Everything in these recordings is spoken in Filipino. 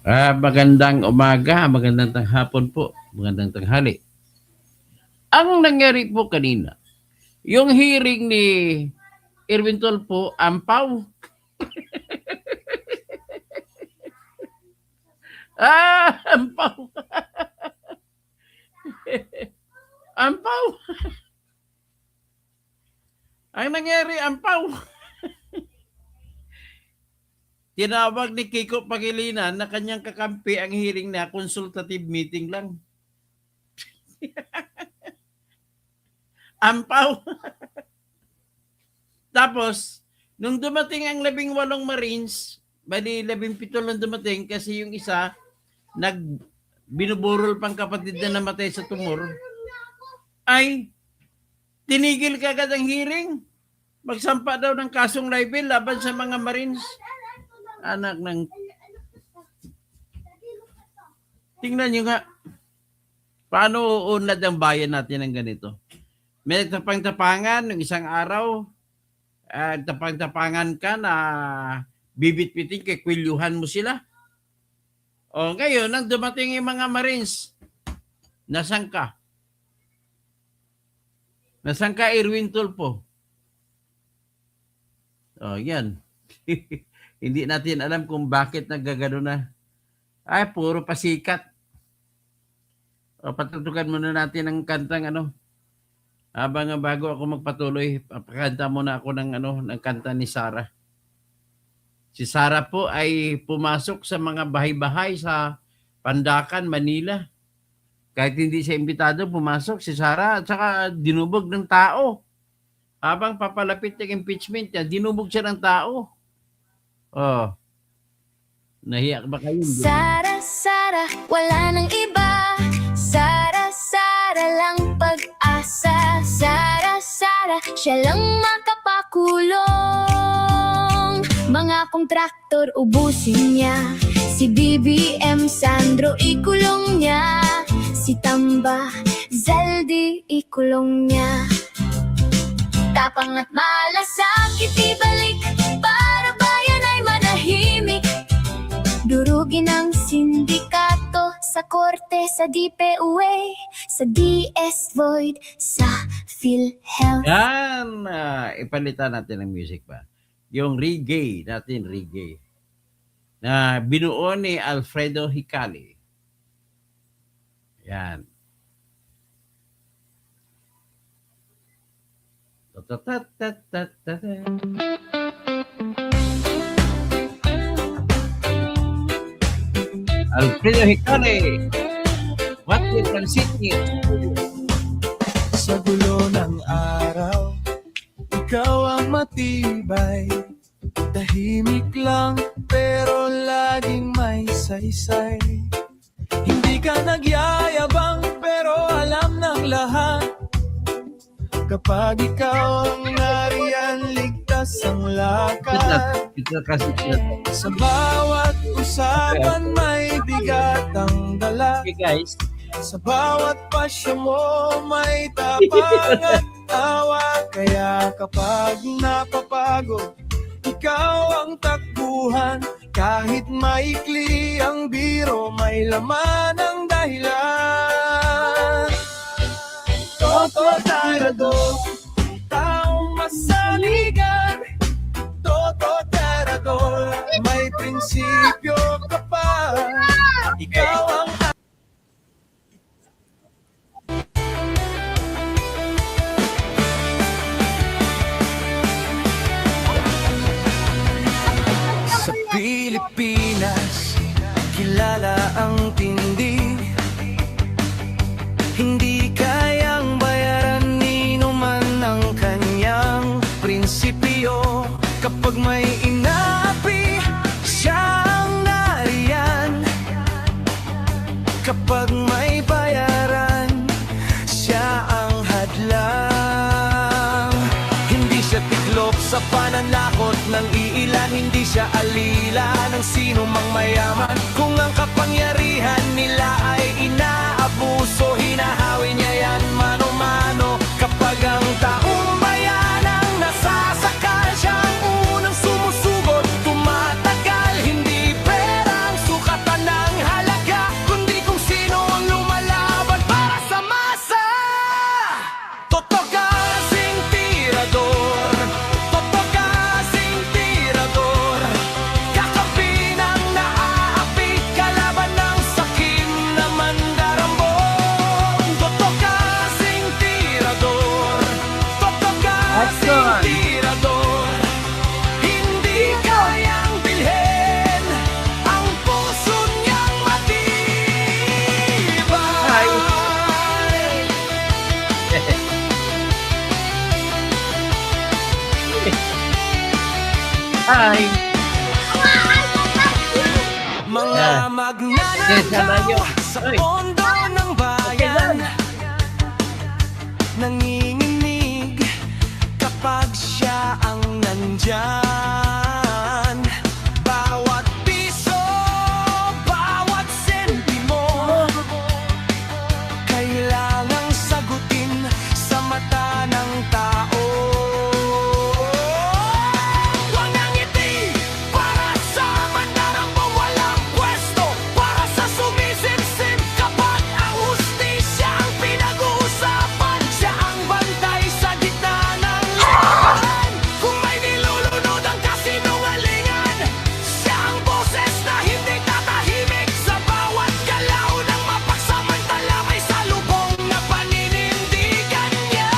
Magandang umaga, magandang hapon po, magandang tanghali. Ang nangyari po kanina, yung hearing ni Erwin Tulfo, ampaw. Ampaw. Ampaw. Ang nangyari, ampaw. Tinawag ni Kiko Pangilinan na kanyang kakampi ang hearing na consultative meeting lang. Ampaw. Tapos, nung dumating ang 18 Marines, bali 17 lang dumating kasi yung isa, binuburol pang kapatid na namatay sa tumor, ay tinigil kagad ang hearing. Magsampa daw ng kasong libel laban sa mga Marines. Anak ng... Tingnan nyo nga, paano uunlad ang bayan natin ng ganito? May tapang-tapangan ng isang araw, tapang-tapangan ka na bibit-biting, kikwilyuhan mo sila. O ngayon, nang dumating yung mga Marines, nasan ka? Nasan ka, Erwin Tulfo? O yan. Hindi natin alam kung bakit nagagano na. Ay, puro pasikat. O, patutukan muna natin ang kantang Habang bago ako magpatuloy, papakanta muna ako ng kanta ni Sarah. Si Sarah po ay pumasok sa mga bahay-bahay sa Pandacan, Manila. Kahit hindi siya imbitado, pumasok si Sarah at saka dinubog ng tao. Habang papalapit ng impeachment niya, dinubog siya ng tao. Oh. Nahiyak ba kayo? Sara, Sara, wala nang iba. Sara, Sara lang pag-asa. Sara, Sara, siya lang makapakulong. Mga kontraktor ubusin niya. Si BBM Sandro ikulong niya. Si Tamba Zaldi ikulong niya. Tapang at malasakit ibalik para bayan ay manahimik. Durugin ang sindikato sa korte, sa DPUA, sa DS Void, sa PhilHealth. Yan! Ipalitan natin ang music ba? Yung reggae natin, reggae. Na binuo ni Alfredo Hicali. Yan. Alfredo Hicali, what you can see sa gulo ng araw, ikaw ang matibay. Tahimik lang pero laging may saysay. Hindi ka nagyayabang pero alam ng lahat. Kapag ikaw ang nariyan, ligtas ang lakad. Sa bawat usapan may bigat ang dala. Okay guys. Sa bawat pasya mo may tapang at awa. Kaya kapag napapagod, ikaw ang takbuhan. Kahit maikli ang biro, may laman ang dahilan. Toto Tirador, taong masaligan. Toto Tirador, may prinsipyo ka pa. Ikaw ang sa Pilipinas, kilala ang tindi. Hindi kayang bayaran nino man ang kanyang prinsipyo. Kapag may inaapi, siya ang nariyan. Kapag may bayaran, siya ang hadlang. Hindi siya tiklop sa pananakot ng iilan. Hindi siya alila ng sino mang mayaman. Kung ang kapangyarihan nila ay inaabuso, hinahawi niya yan mano-mano. Kapag ang taong bayan ang nasasakal, siya ang unang sumusugot, tumatagal. Hindi perang sukatan na Bye! Mga magnanakaw sa pondo ng bayan, nanginginig kapag siya ang nandyan. Bawat piso, bawat sentimo, kailangang sagutin sa mata ng tao. Walang ngiti para sa mandarambong walang pwesto, para sa sumisimsim kapag ang hustisya ang pinag-uusapan. Siya ang bantay sa gitna ng laban. Kung may nilulunod ang kasinungalingan, siya ang boses na hindi tatahimik. Sa bawat galaw ng mapagsamantala may salubong na paninindigan niya.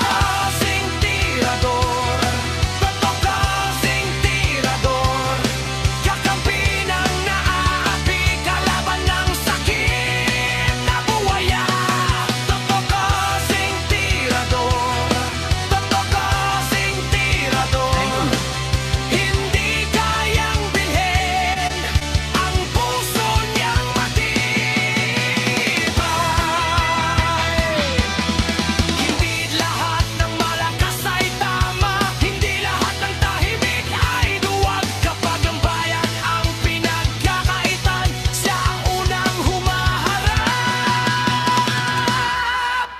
Kasing tirador, totoo kasing tirador, kakampi ng naaapi, kalaban ng sakit na buwaya. Totoo kasing tirador, totoo kasing tirador, hindi kayang bilhin ang puso niyang matibay. Hindi lahat ng malakas ay tama, hindi lahat ng tahimik ay duwag. Kapag ang bayan ang pinagkakaitan, siya ang unang humaharap.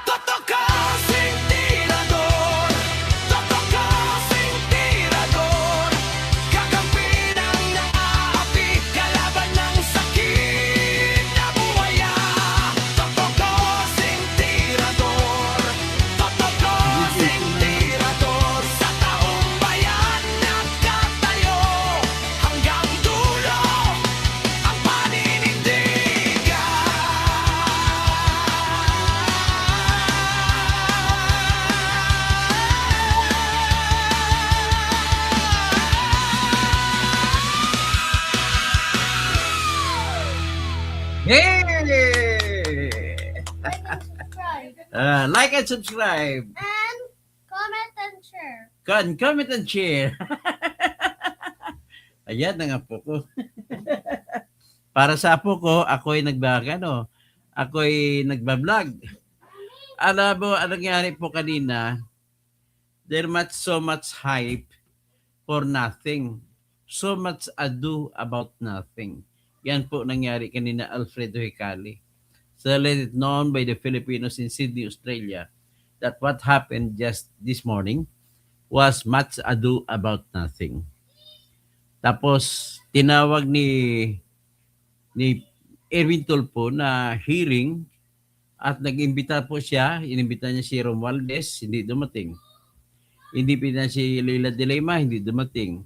Totoo kasing tirador, totoo kasing tirador, kakampi ng naaapi, kalaban ng sakit na buwaya. Totoo kasing tirador, totoo kasing tirador, sa taong bayan nakatayo, hanggang dulo ang Hey! Subscribe Like and subscribe. and comment and share. Comment and share. Ayan na nga po ko. Para sa apo ko, ako'y ako'y nagbablog. Alam mo, anong nangyari po kanina, so much hype for nothing. So much ado about nothing. Yan po nangyari kanina, Alfredo Hicali. So let it known by the Filipinos in Sydney, Australia, that what happened just this morning was much ado about nothing. Tapos, tinawag ni Erwin Tulfo na hearing at nag-imbita po siya. Inimbita niya si Romualdez, hindi dumating. Hindi pina si Leila de Lima, hindi dumating.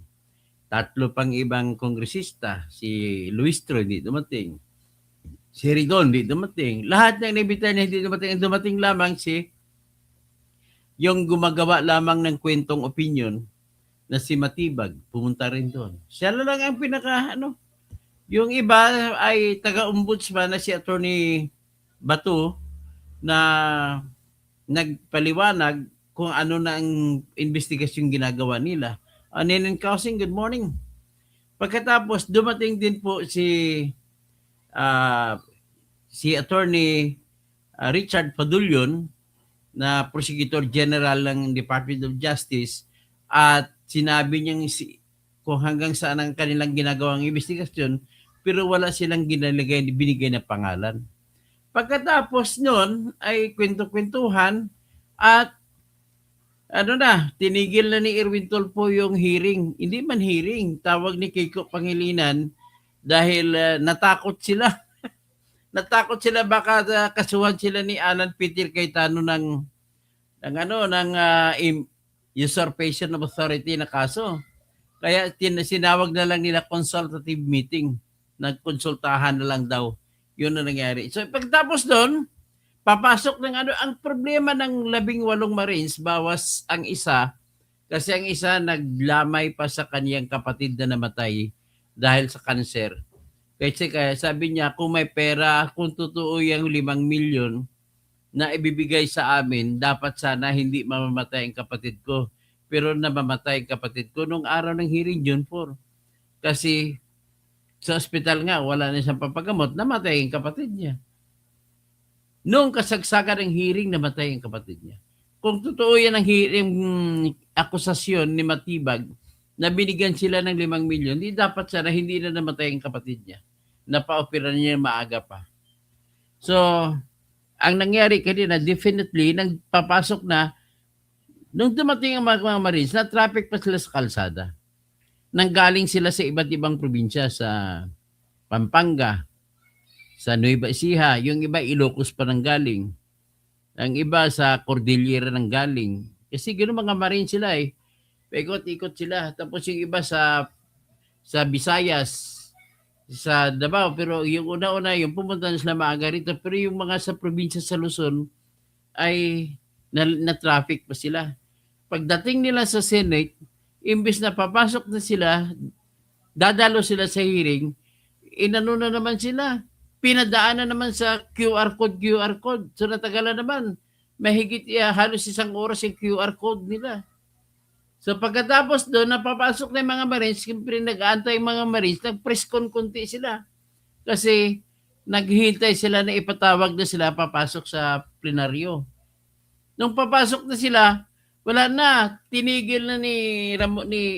3 pang ibang kongresista, si Luistro, hindi dumating. Si Rigon, hindi dumating. Lahat ng inimbita niya, hindi dumating. Ang dumating lamang yung gumagawa lamang ng kwentong opinion na si Matibag, pumunta rin doon. Siya lang ang yung iba ay taga-ombudsman na si Attorney Bato na nagpaliwanag kung ano na ang investigasyon ginagawa nila. Ninin Kausing, good morning. Pagkatapos, dumating din po si Attorney Richard Padulyon na Prosecutor General ng Department of Justice at sinabi niyang kung hanggang saan ang kanilang ginagawang investigasyon pero wala silang binigay na pangalan. Pagkatapos nun ay kwento-kwentuhan at tinigil na ni Erwin Tulfo yung hearing. Hindi man hearing, tawag ni Kiko Pangilinan dahil natakot sila. Natakot sila baka kasuhan sila ni Alan Peter Cayetano ng usurpation of authority na kaso. Kaya sinawag na lang nila consultative meeting. Nagkonsultahan na lang daw. Yun na nangyari. So pagtapos doon, papasok ng ang problema ng 18 Marines, bawas ang isa kasi ang isa naglamay pa sa kaniyang kapatid na namatay dahil sa kanser. Kaya sabi niya, kung may pera, kung totoo yung 5 milyon na ibibigay sa amin, dapat sana hindi mamamatay ang kapatid ko. pero namamatay ang kapatid ko nung araw ng hearing June 4. Kasi sa ospital nga, wala na siyang pampagamot, namatay ang kapatid niya. Noong kasagsagan ng hearing, namatay ang kapatid niya. Kung totoo yan ang hearing akusasyon ni Matibag na binigyan sila ng 5 milyon, di dapat sana hindi na namatay ang kapatid niya. Napaopera niya maaga pa. So, ang nangyari kanina, definitely, nagpapasok na, nung dumating ang mga Marines, na traffic pa sila sa kalsada. Nanggaling sila sa iba't ibang probinsya, sa Pampanga, sa Nueva Ecija, yung iba Ilocos pa nang galing. Ang iba sa Cordillera nang galing. Kasi gano'n mga Marine sila eh. Paikot-ikot sila. Tapos yung iba sa Visayas, sa Davao. Pero yung una-una, yung pumunta na sila maaga rito. Pero yung mga sa probinsya sa Luzon ay na-traffic pa sila. Pagdating nila sa Senate, imbes na papasok na sila, dadalo sila sa hearing, inano na naman sila. Pinadaan na naman sa QR code. So natagalan naman. Mahigit halos 1 oras yung QR code nila. So pagkatapos doon, napapasok na yung mga Marines, siyempre nag-aantay yung mga Marines, nag-press con konti sila. Kasi naghihintay sila na ipatawag na sila papasok sa plenaryo. Nung papasok na sila, wala na. Tinigil na ni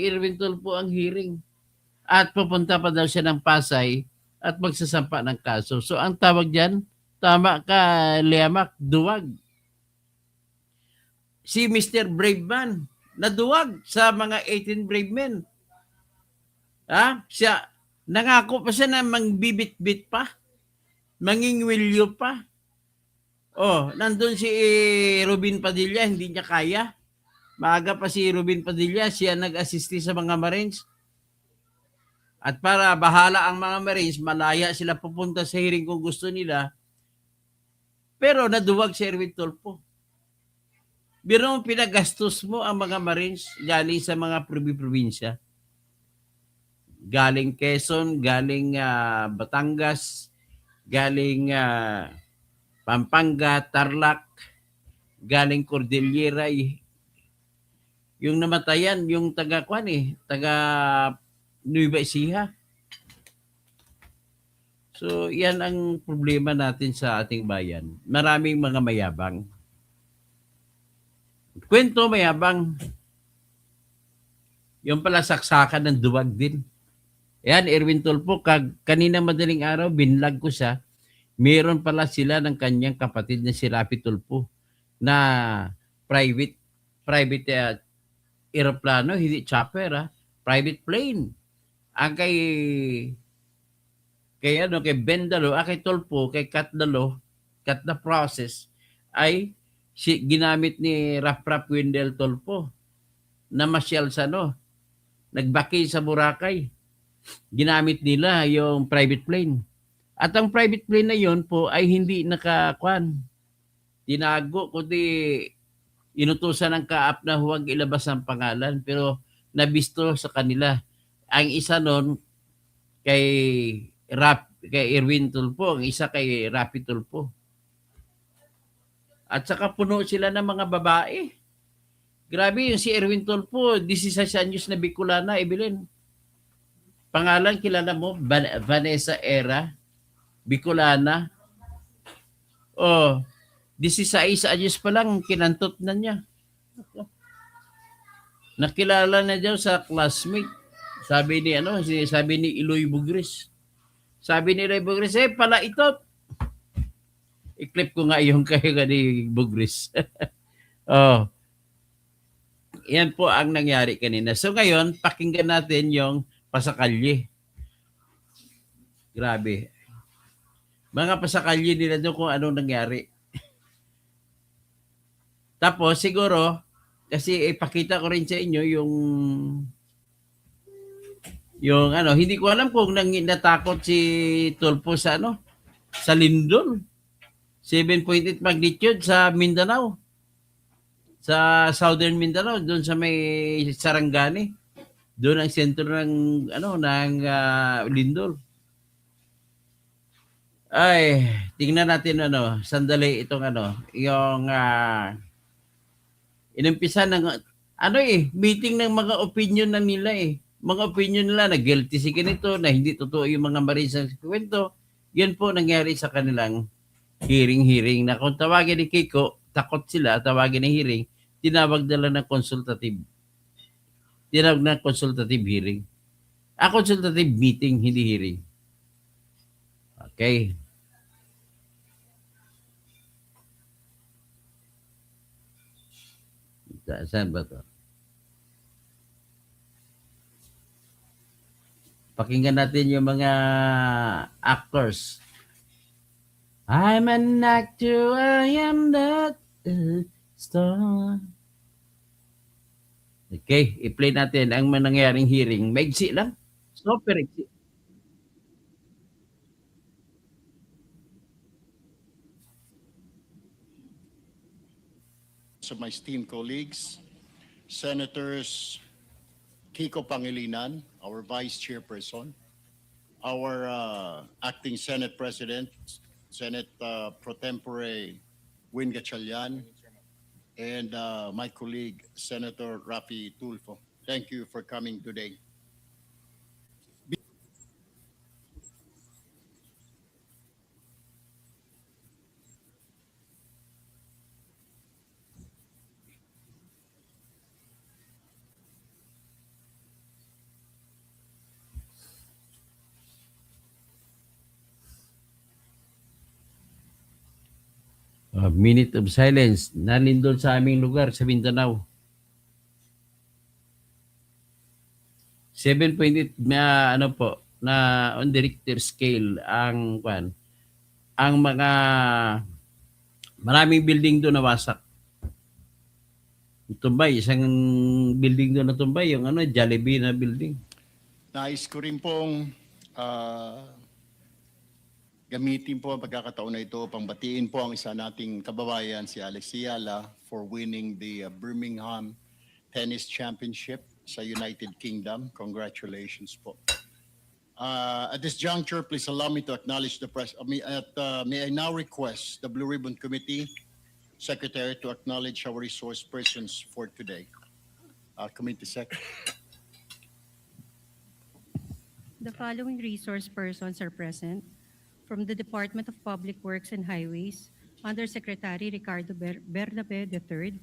Erwin Tulfo ang hearing. At pupunta pa daw siya ng Pasay at magsasampa ng kaso. So ang tawag dyan, tama ka, Liamak, duwag. Si Mr. Brave Man, naduwag sa mga 18 brave men. Siya, nangako pa siya na mangbibit-bit pa, mangingwilyo pa. Nandun si Robin Padilla, hindi niya kaya. Maaga pa si Robin Padilla, siya nag-assisti sa mga Marines. At para bahala ang mga Marines, malaya sila pupunta sa hearing kung gusto nila. Pero naduwag si Erwin Tulfo. Biro mo, pinagastos mo ang mga Marines galing sa mga probinsya. Galing Quezon, galing Batangas, galing Pampanga, Tarlac, galing Cordillera. Yung namatayan, yung taga Nueva Ecija. So, yan ang problema natin sa ating bayan. Maraming mga mayabang. Kwento mayabang. Yung pala saksakan ng duwag din. Yan, Erwin Tulfo, kanina madaling araw, binlag ko siya. Meron pala sila ng kanyang kapatid na si Rafi Tulfo na private aeroplano, hindi chopper, private plane. Ang kay Ben Dalo, kay Tulfo, kay Kat the Process, ay ginamit ni Rap Wendell Tulfo na masyal sa nagbaki sa Boracay. Ginamit nila yung private plane. At ang private plane na yon po ay hindi tinago, kundi inutusan ng kaap na huwag ilabas ang pangalan, pero nabisto sa kanila. Ang isa nun kay Erwin Tulfo, ang isa kay Rafi Tulfo. At saka puno sila ng mga babae. Grabe yung si Erwin Tulfo, 16 anyos na Bicolana, Evelyn. Pangalan kilala mo, Vanessa Era, Bicolana. 16 anyos pa lang, kinantot na niya. Nakilala na daw sa classmate. Sabi ni Iloy Bugris. Sabi ni Iloy Bugris, pala ito. I-clip ko nga yung kayo ni Bugris. Yan po ang nangyari kanina. So ngayon, pakinggan natin yung pasakalye. Grabe. Mga pasakalye nila doon kung anong nangyari. Tapos siguro, kasi ipakita ko rin sa inyo yung hindi ko alam kung natakot si Tulfo sa sa Lindol. 7.8 magnitude sa Mindanao. Sa Southern Mindanao, doon sa may Sarangani. Doon ang sentro ng Lindol. Ay, tingnan natin sandali itong yung inumpisa ng ano meeting ng mga opinion na nila Mga opinion nila na guilty si ganito, na hindi totoo yung mga marisa sa kwento. Yan po nangyari sa kanilang hearing na kung tawagin ni Kiko, takot sila, tawagin ng hearing, tinawag nila ng consultative. Tinawag na consultative hearing. Consultative meeting, hindi hearing. Okay. Saan ba to? Pakinggan natin yung mga actors. I'm an actor, I am not a star. Okay, i-play natin ang nangyaring hearing. Maigsi lang. Super igsi. To my esteemed colleagues, Senators Kiko Pangilinan, our Vice Chairperson, our Acting Senate President, Senate Pro Tempore Win Gatchalian, and my colleague, Senator Rafi Tulfo. Thank you for coming today. A minute of silence. Nalindol sa aming lugar sa Mindanao. 7.8 na ano po na on the Richter scale ang mga maraming building doon nawasak. Tumbay, isang building doon na tumbay, yung Jollibee na building. Nais ko rin pong gamitin po ang pagkakataon na ito, pangbatiin po ang isa nating kababayan, si Alex Ayala, for winning the Birmingham Tennis Championship sa United Kingdom. Congratulations po. At this juncture, please allow me to acknowledge the press. May I now request the Blue Ribbon Committee Secretary to acknowledge our resource persons for today. Committee Secretary. The following resource persons are present. From the Department of Public Works and Highways, Undersecretary Ricardo Bernabe III,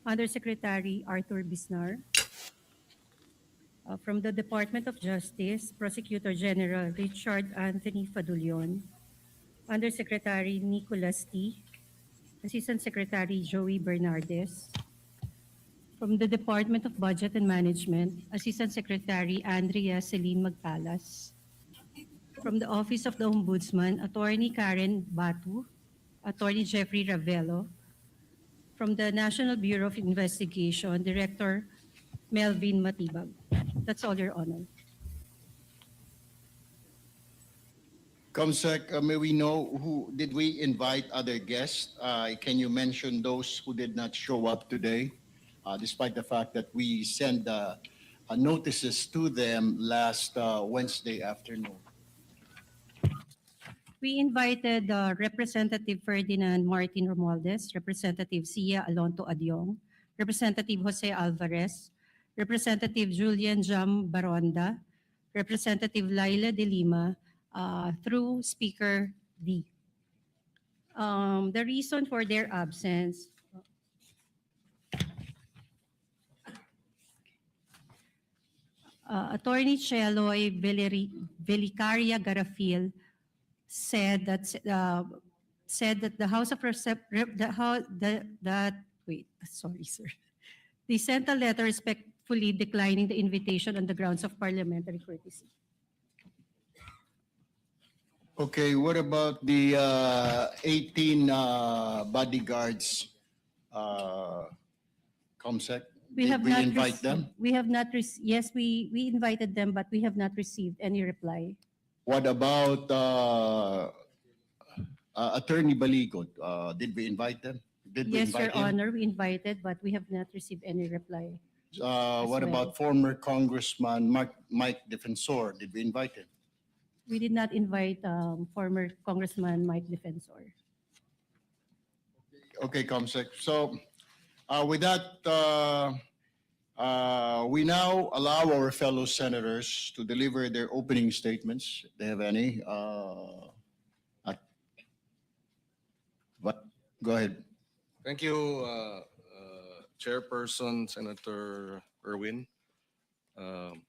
Undersecretary Arthur Bisnar. From the Department of Justice, Prosecutor General Richard Anthony Fadulion, Undersecretary Nicholas T., Assistant Secretary Joey Bernardes. From the Department of Budget and Management, Assistant Secretary Andrea Celine Magpalas. From the Office of the Ombudsman, Attorney Karen Batu, Attorney Jeffrey Ravello. From the National Bureau of Investigation, Director Melvin Matibag. That's all, Your Honor. Comsec, may we know did we invite other guests? Can you mention those who did not show up today, despite the fact that we sent notices to them last Wednesday afternoon? We invited Representative Ferdinand Martin Romualdez, Representative Sia Alonto Adyong, Representative Jose Alvarez, Representative Julian Jam Baronda, Representative Laila de Lima, through Speaker D. The reason for their absence, Attorney Cheloy Velicaria Garafil said that the House of They sent a letter respectfully declining the invitation on the grounds of parliamentary courtesy. Okay, what about the 18 bodyguards, Comsec? We Did have we not invite them? We have not yes, we invited them, but we have not received any reply. What about Attorney Baligot? Did we invite them? Did we Yes, invite Your him? Honor, we invited, but we have not received any reply. What well. about former Congressman Mike Defensor? Did we invite him? We did not invite former Congressman Mike Defensor. Okay, Comsec. So with that, We now allow our fellow senators to deliver their opening statements, if they have any. But go ahead. Thank you, Chairperson Senator Erwin.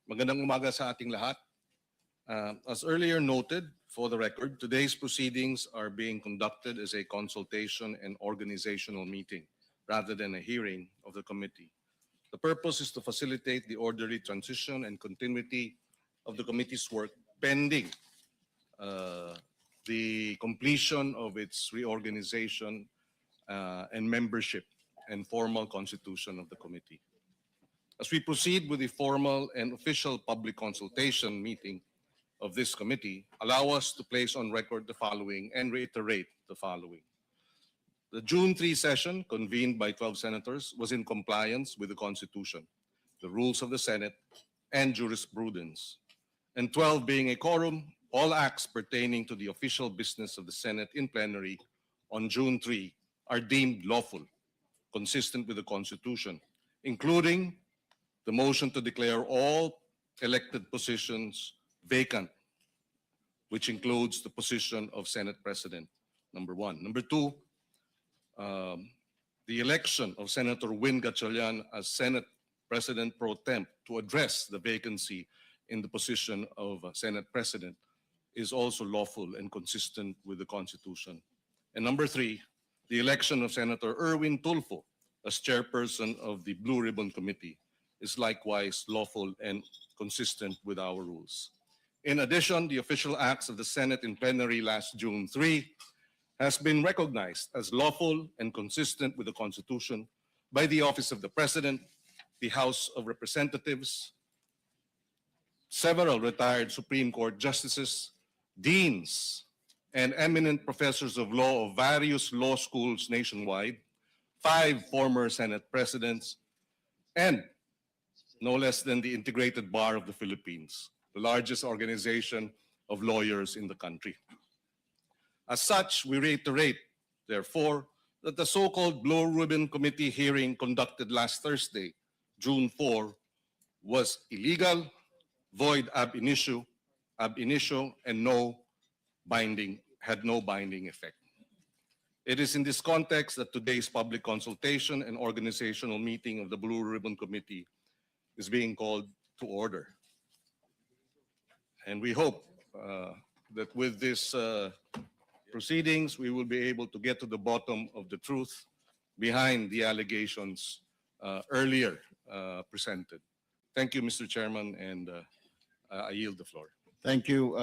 Magandang umaga sa ating lahat. As earlier noted, for the record, today's proceedings are being conducted as a consultation and organizational meeting rather than a hearing of the committee. The purpose is to facilitate the orderly transition and continuity of the committee's work pending the completion of its reorganization and membership and formal constitution of the committee. As we proceed with the formal and official public consultation meeting of this committee, allow us to place on record the following and reiterate the following. The June 3 session, convened by 12 senators, was in compliance with the Constitution, the rules of the Senate, and jurisprudence. And 12 being a quorum, all acts pertaining to the official business of the Senate in plenary on June 3 are deemed lawful, consistent with the Constitution, including the motion to declare all elected positions vacant, which includes the position of Senate President, number one. Number two, the election of Senator Win Gatchalian as Senate President pro temp to address the vacancy in the position of Senate President is also lawful and consistent with the Constitution. And number three, the election of Senator Erwin Tulfo as chairperson of the Blue Ribbon Committee is likewise lawful and consistent with our rules. In addition, the official acts of the Senate in plenary last June 3 has been recognized as lawful and consistent with the Constitution by the Office of the President, the House of Representatives, several retired Supreme Court justices, deans, and eminent professors of law of various law schools nationwide, 5 former Senate presidents, and no less than the Integrated Bar of the Philippines, the largest organization of lawyers in the country. As such, we reiterate, therefore, that the so-called Blue Ribbon Committee hearing conducted last Thursday, June 4, was illegal, void ab initio, and had no binding effect. It is in this context that today's public consultation and organizational meeting of the Blue Ribbon Committee is being called to order. And we hope that with this proceedings, we will be able to get to the bottom of the truth behind the allegations earlier presented. Thank you, Mr. Chairman, and I yield the floor. Thank you,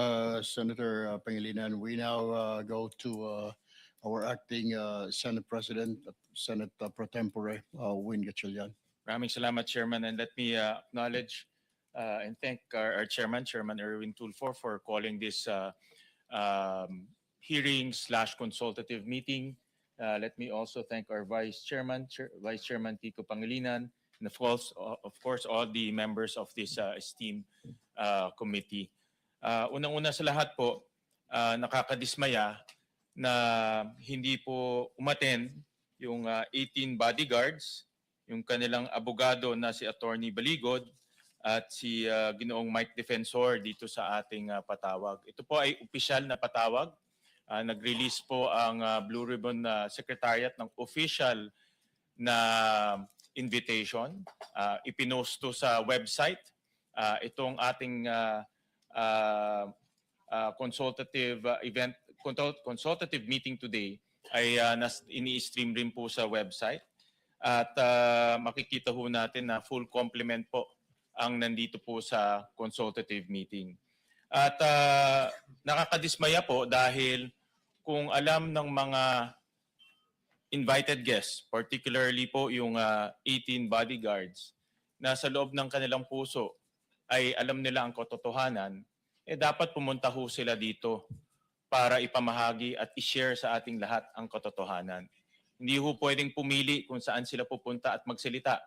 Senator Pangilinan. We now go to our acting Senate President, Senate Pro Tempore, Win Gatchalian. Maraming salamat, Chairman. And let me acknowledge and thank our Chairman, Chairman Erwin Tulfo, for calling this hearing/consultative meeting. Let me also thank our Vice Chairman, Vice Chairman Kiko Pangilinan, and of course, all the members of this esteemed committee. Unang-una sa lahat po, nakakadismaya na hindi po umattend yung 18 bodyguards, yung kanilang abogado na si Attorney Baligod at si Ginoong Mike Defensor dito sa ating patawag. Ito po ay opisyal na patawag. Nag-release po ang Blue Ribbon Secretariat ng official na invitation. Ipinost to sa website. Itong ating consultative meeting today ay ini-stream rin po sa website. At makikita ho natin na full complement po ang nandito po sa consultative meeting. At nakakadismaya po dahil kung alam ng mga invited guests, particularly po yung 18 bodyguards, na sa loob ng kanilang puso ay alam nila ang katotohanan, dapat pumunta ho sila dito para ipamahagi at i-share sa ating lahat ang katotohanan. Hindi ho pwedeng pumili kung saan sila pupunta at magsalita.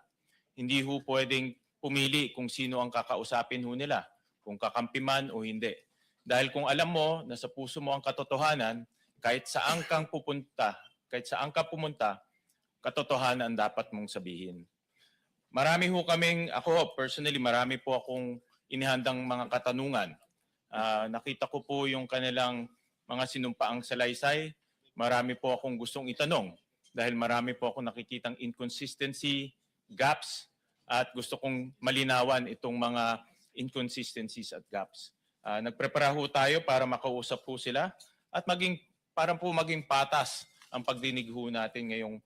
Hindi ho pwedeng pumili kung sino ang kakausapin ho nila, kung kakampi man o hindi. Dahil kung alam mo na sa puso mo ang katotohanan, kahit saan ka pumunta, katotohanan ang dapat mong sabihin. marami ho kaming, ako personally, marami po akong inihandang mga katanungan. Nakita ko po yung kanilang mga sinumpaang salaysay. Marami po akong gustong itanong dahil marami po akong nakikitang inconsistency, gaps, at gusto kong malinawan itong mga inconsistencies at gaps. Nagprepara ho tayo para makausap po sila at para po maging patas ang pagdinig ho natin ngayong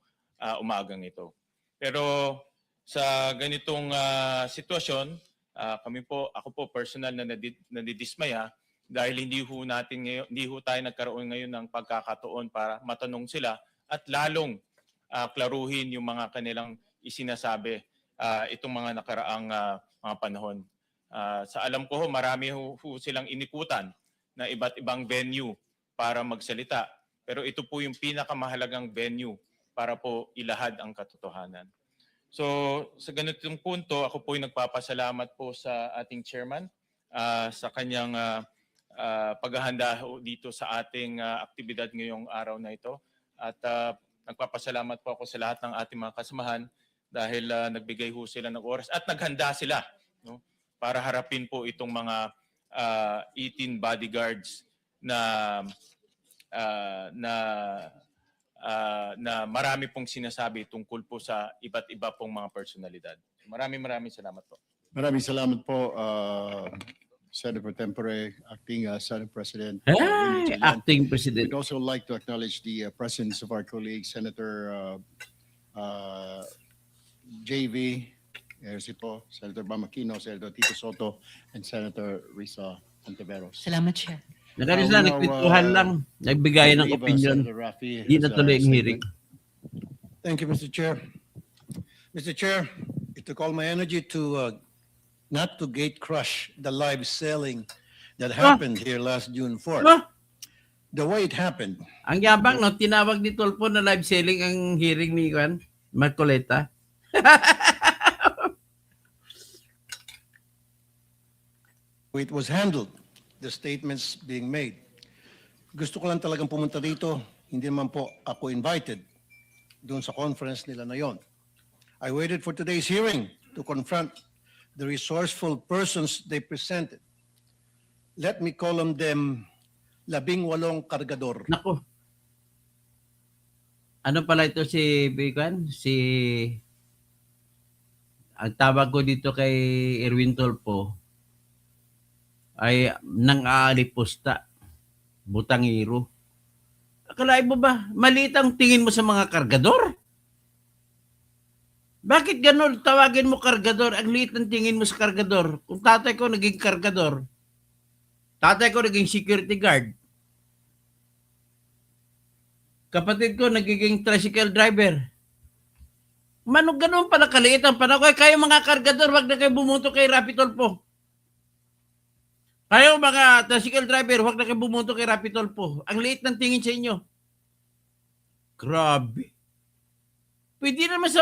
umagang ito. Pero sa ganitong sitwasyon, ako po personal na nadidismaya dahil hindi ho tayo nagkaroon ngayon ng pagkakataon para matanong sila at lalong klaruhin yung mga kanilang isinasabi itong mga nakaraang mga panahon. Sa alam ko marami ho silang inikutan na iba't ibang venue para magsalita. Pero ito po yung pinakamahalagang venue para po ilahad ang katotohanan. So sa ganitong punto, ako po ay nagpapasalamat po sa ating chairman sa kanyang paghahanda dito sa ating aktibidad ngayong araw na ito. At nagpapasalamat po ako sa lahat ng ating mga kasamahan dahil nagbigay ho sila ng oras at naghanda sila, no, para harapin po itong mga 18 bodyguards na marami pong sinasabi tungkol po sa iba't iba pong mga personalidad. Maraming salamat po. Maraming salamat po, Senator Tempore, Acting Senate President. Ay, Willie Trillian. acting president. We'd also like to acknowledge the presence of our colleague, Senator JV, Senator Bamakino, Senator Tito Soto, and Senator Risa Antiveros. Salamat, Chair. Nakari sila, nagkwentuhan lang, nagbigayan ng opinion. Hindi na tuloy ang hearing. Thank you, Mr. Chair. Mr. Chair, it took all my energy to not to gate crush the live selling that happened here last June 4th. The way it happened, Ang yabang, no, tinawag ni Tolpo na live selling ang hearing ni Juan Marcoleta. it was handled, the statements being made. Gusto ko lang talagang pumunta dito, hindi naman po ako invited doon sa conference nila na yon. I waited for today's hearing to confront the resourceful persons they presented. Let me call on them 18 kargador. Nako. Ano pala ito si Bigan? Ang tawag ko dito kay Erwin Tolpo ay nang aalipusta, butangiro. Akalain mo ba, maliit ang tingin mo sa mga kargador? Bakit ganun tawagin mo kargador? Ang liit ang tingin mo sa kargador. Kung tatay ko naging kargador, tatay ko naging security guard, kapatid ko nagiging tricycle driver. Manong ganun pala kaliit ang panahon. Kayo mga kargador, wag na kayo bumunto kay Rapi Tolpo. Kayo mga tricycle driver, wag na kayo bumunto kay Rapi Tolpo. Ang liit ng tingin sa inyo. Grabe. Pwede naman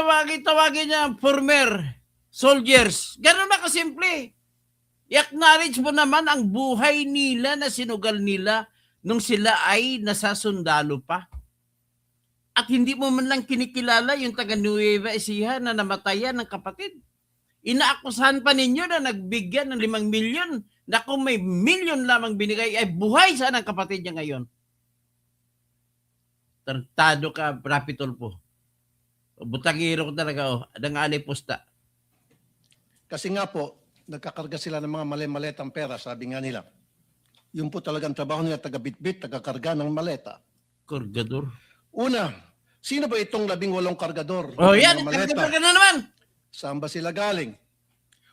tawagin niya former soldiers. Ganun na kasimple. I-acknowledge mo naman ang buhay nila na sinugal nila nung sila ay nasasundalo pa. At hindi mo man lang kinikilala yung taga Nueva Ecija na namatayan ng kapatid. Inaakusahan pa ninyo na nagbigyan ng 5 milyon na kung may milyon lamang binigay ay buhay sana ang kapatid niya ngayon. Tartado ka, Rapi Tolpo. Butangiro ko talaga, dangali pusta. Kasi nga po, nagkakarga sila ng mga mali-maletang pera, sabi nga nila. Yung po talagang trabaho nila, taga-bitbit, taga-karga ng maleta. Kargador. Una, sino ba itong 18 kargador? Oh, ng yan, mga kargador ka na naman. Saan ba sila galing?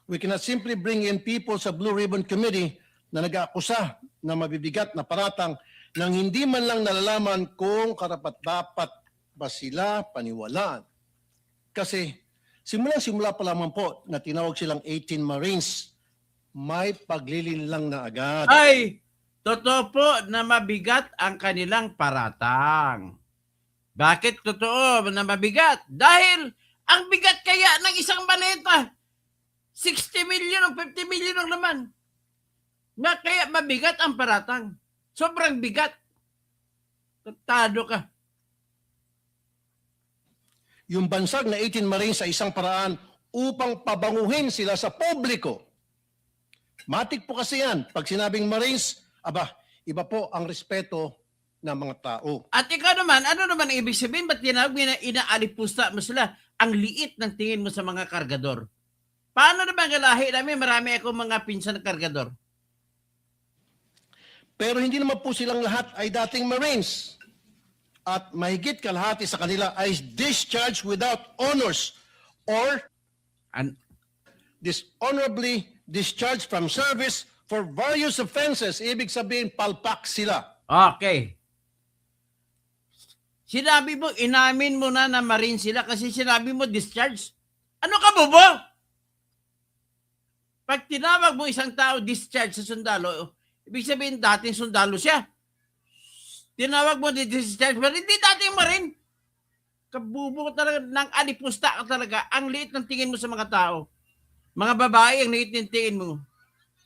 We cannot simply bring in people sa Blue Ribbon Committee na nag-aakusa na mabibigat na paratang nang hindi man lang nalalaman kung karapat-dapat ba sila paniwalaan. Kasi simula pa lamang po na tinawag silang 18 Marines, may paglilinlang na agad. Ay, totoo po na mabigat ang kanilang paratang. Bakit totoo na mabigat? Dahil ang bigat kaya ng isang maleta, 60 million o 50 million ang laman. Na kaya mabigat ang paratang. Sobrang bigat. Tado ka. Yung bansag na 18 Marines sa isang paraan, upang pabanguhin sila sa publiko. Matik po kasi yan. Pag sinabing Marines, iba po ang respeto ng mga tao. At ikaw naman, ano naman ang ibig sabihin? Ba't tinawag mo na inaalipusta mo sila? Ang liit ng tingin mo sa mga kargador. Paano naman galahi namin? Marami akong mga pinsan na kargador. Pero hindi naman po silang lahat ay dating Marines. At mahigit kalahati sa kanila ay discharged without honors or dishonorably discharged from service for various offenses. Ibig sabihin, palpak sila. Okay. Sinabi mo, inamin mo na Marine sila kasi sinabi mo discharge. Ano ka, bobo? Pag tinawag mo isang tao discharge sa sundalo, ibig sabihin dating sundalo siya. Tinawag mo discharge, pero hindi dating Marine. Kabubo ka talaga, ng alipusta ka talaga. Ang liit ng tingin mo sa mga tao. Mga babae, ang liit ng tingin mo.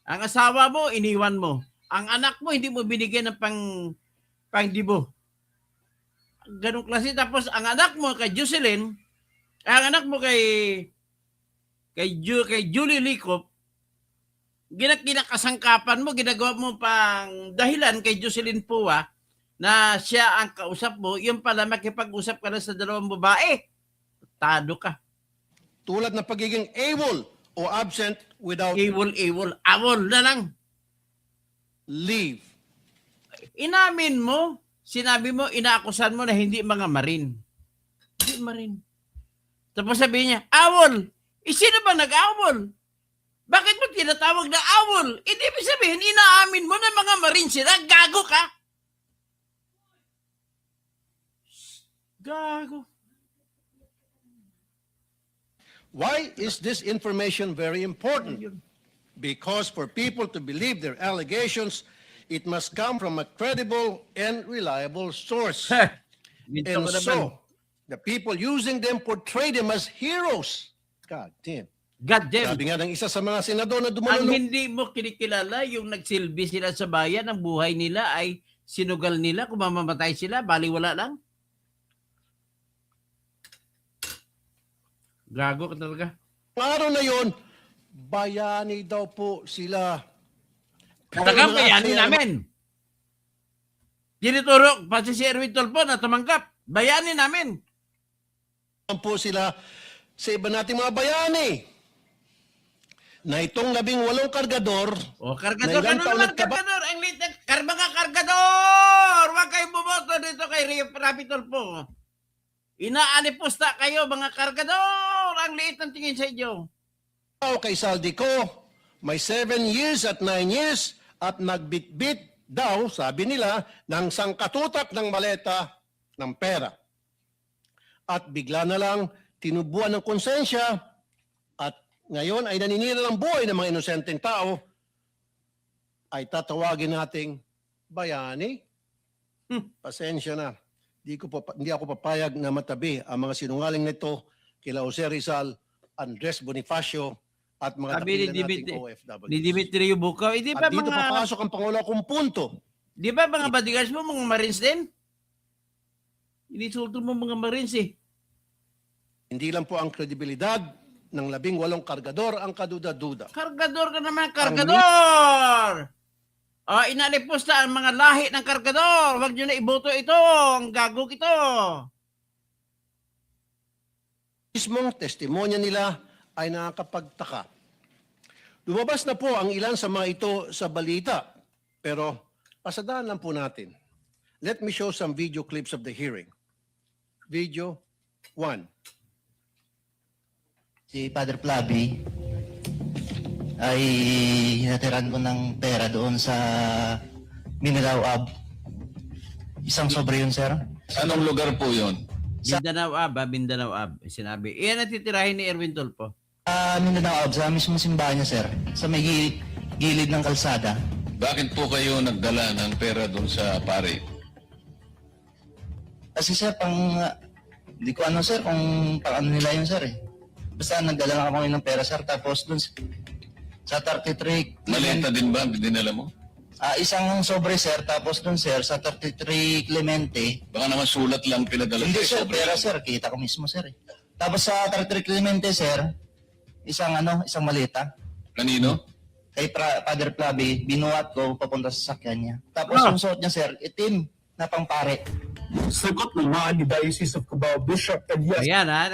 Ang asawa mo, iniwan mo. Ang anak mo, hindi mo binigyan ng pangdibo. Ganong klase. Tapos, ang anak mo kay Jocelyn, ang anak mo kay Julie Licop, ginakasangkapan mo, ginagawa mo pang dahilan kay Jocelyn Pua na siya ang kausap mo, yung pala makipag-usap ka na sa dalawang babae. Tado ka. Tulad ng pagiging AWOL o absent without Awol na lang. leave. Inamin mo, sinabi mo, inaakusan mo na hindi mga Marine. Hindi Marine. Tapos sabihin niya, awol. Sino ba nag-awol? Bakit mo tinatawag na awol? Hindi ibig sabihin, inaamin mo na mga Marine sila. Gago ka. Gago. Why is this information very important? Because for people to believe their allegations, it must come from a credible and reliable source. Minto And ko naman. so, the people using them portray them as heroes. God damn. God damn. Sabi nga ng isa sa mga senador na Ang dumalunok, hindi mo kinikilala, yung nagsilbi sila sa bayan, ang buhay nila ay sinugal nila. Kung mamamatay sila, baliwala lang. Gago ka talaga. ang araw na yon, bayani daw po sila. Talagang Pero bayani kaya naman. Tinuturo, pati si Erwin Tolpo na tumanggap. Bayani namin. naman po sila sa iba nating mga bayani na itong 18 kargador O, kargador, na ilang ano taon naman nagkaba- kargador? Ang liit ng mga kargador! Huwag kayong bumoto dito kay Rapi Tolpo. Inaalipusta kayo, mga kargador! Ang liit ng tingin sa inyo. kay Saldico, may 7 years at 9 years at nagbitbit daw, sabi nila, ng sangkatutak ng maleta ng pera. At bigla na lang tinubuan ng konsensya at ngayon ay naninira ng buhay ng mga inosenteng tao, ay tatawagin nating bayani. Pasensya na. Hindi ako papayag na matabi ang mga sinungaling nito kila Jose Rizal, Andres Bonifacio, at mga Sabi ni dakila nating OFW. Ni Dimitrio Bukaw, di ba At dito mga, papasok ang pangulo kong punto. di ba mga bodyguards mo, mga Marines din? Inisulto mo mga Marines eh. Hindi lang po ang kredibilidad ng 18 kargador ang kaduda-duda. Kargador ka naman, kargador! O, inalipusta ang mga lahi ng kargador. Huwag nyo na iboto ito. Ang gagok ito. Mismong testimonya nila ay nakakapagtaka. Lumabas na po ang ilan sa mga ito sa balita, pero pasadaan lang po natin. Let me show some video clips of the hearing. Video 1. Si Father Flavi ay hinatiran ko ng pera doon sa Mindanao Ab. Isang sobre yun, sir. Anong lugar po yun? Mindanao Ab. Sinabi. Iyan ang titirahin ni Erwin Tolpo. Mindanao Ab, sa mismong simbahan niya, sir. Sa may gilid ng kalsada. Bakit po kayo nagdala ng pera doon sa pare? Kasi, sir, hindi ko ano, sir, kung paano nila yun, sir, eh. Basta nagdala lang ako ng pera, sir. Tapos doon sa 33... Maleta din ba dinala mo? Isang sobre, sir. Tapos doon, sir, sa 33 Clemente. Baka naman sulat lang pinadala Hindi, sa sir. sobre. Pera, sir. Kita ko mismo, sir. Tapos sa 33 Clemente, sir, isang maleta. Kanino? Kay Father Flavi, binuhat ko papunta sa sasakyan niya. Tapos Ah. yung suot niya, sir, itim na pangpare. Sagot naman ni Diocese of Cubao Bishop Elias Ayan ha,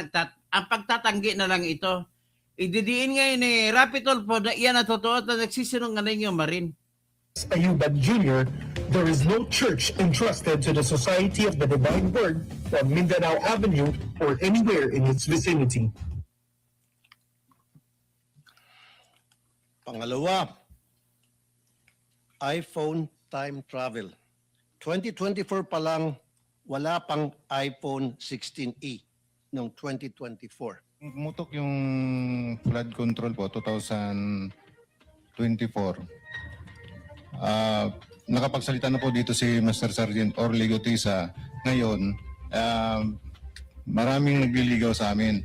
ang pagtatanggi na lang ito. Ididiin ngayon ni Rapitol po na iyan na totoo at nagsisinungaling yung Marin. Ayuban Jr., there is no church entrusted to the Society of the Divine Word on Mindanao Avenue or anywhere in its vicinity. Pangalawa, iPhone time travel. 2024 pa lang, wala pang iPhone 16e noong 2024. Mutok yung flood control po 2024. Nakapagsalita na po dito si Master Sergeant Orly Gutisa. Ngayon, maraming nagliligaw sa amin.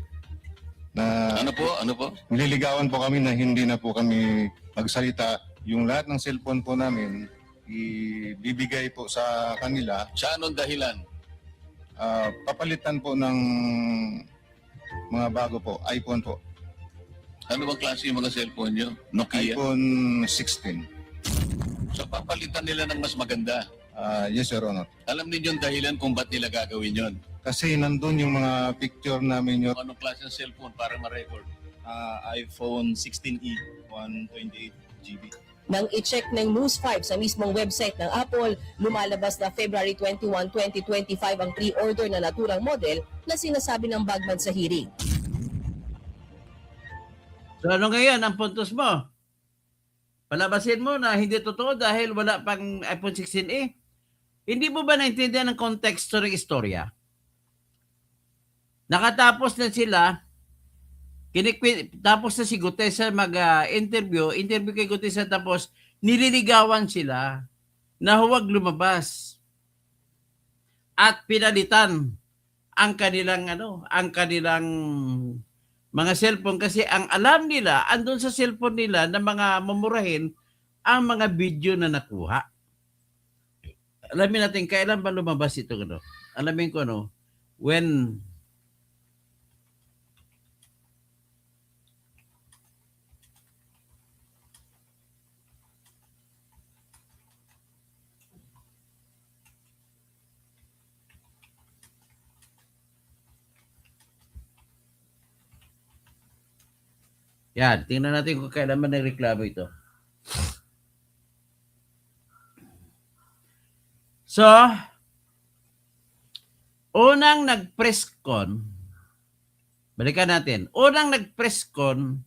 Ano po? Nililigawan po kami na hindi na po kami magsalita. Yung lahat ng cellphone po namin, ibibigay po sa kanila. Sa anong dahilan? Papalitan po ng mga bago po, iPhone po. Ano bang klase yung mga cellphone nyo? Nokia? iPhone 16. So papalitan nila ng mas maganda. Yes, Your Honor. Alam ninyo yung dahilan kung ba't nila gagawin yon? Kasi nandun yung mga picture namin yun. Anong klase ng cellphone para ma-record? iPhone 16e, 128 GB. Nang i-check ng News 5 sa mismong website ng Apple, lumalabas na February 21, 2025 ang pre-order na naturang model na sinasabi ng Bagman sa hearing. So ano ngayon ang puntos mo? Palabasin mo na hindi totoo dahil wala pang iPhone 16e. Hindi mo ba naintindihan ang konteksto ng istorya? Nakatapos na sila, tapos na si Gutesa mag-interview kay Gutesa, tapos nililigawan sila na huwag lumabas. At pinalitan ang kanilang mga cellphone kasi ang alam nila, andun sa cellphone nila na mga mamurahin ang mga video na nakuha. Alamin natin kailan ba lumabas ito, Alamin ko, when Yan, tingnan natin kung kailan man nagreklamo ito. So, unang nag-press con, balikan natin, unang nag-press con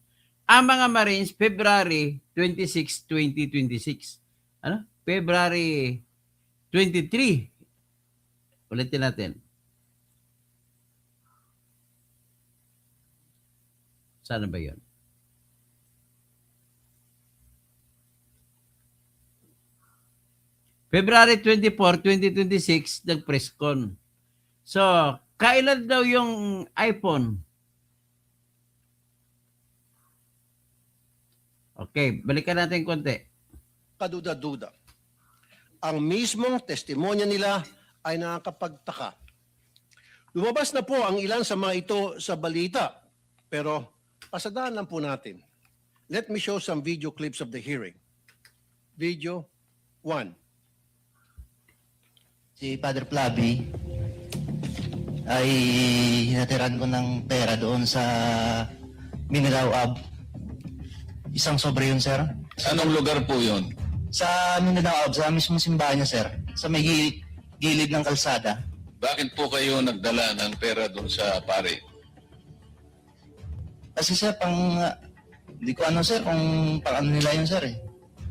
ang mga Marines February 26, 2026. Ano? February 23. Ulitin natin. Saan ba yun? February 24, 2026, nag-press con. So, kailan daw yung iPhone? Okay, balikan natin konti. Kaduda-duda. Ang mismong testimonya nila ay nakakapagtaka. Lumabas na po ang ilan sa mga ito sa balita, pero pasadaan lang po natin. Let me show some video clips of the hearing. Video 1. Si Father Flavi ay hinatiran ko ng pera doon sa Mindanao Ave. Isang sobre yun, sir. Anong lugar po yon? Sa Mindanao Ave, sa mismong simbahan niya, sir. Sa may gilid ng kalsada. Bakit po kayo nagdala ng pera doon sa pare? Kasi sir, hindi ko sir, kung pang nila yun, sir, eh.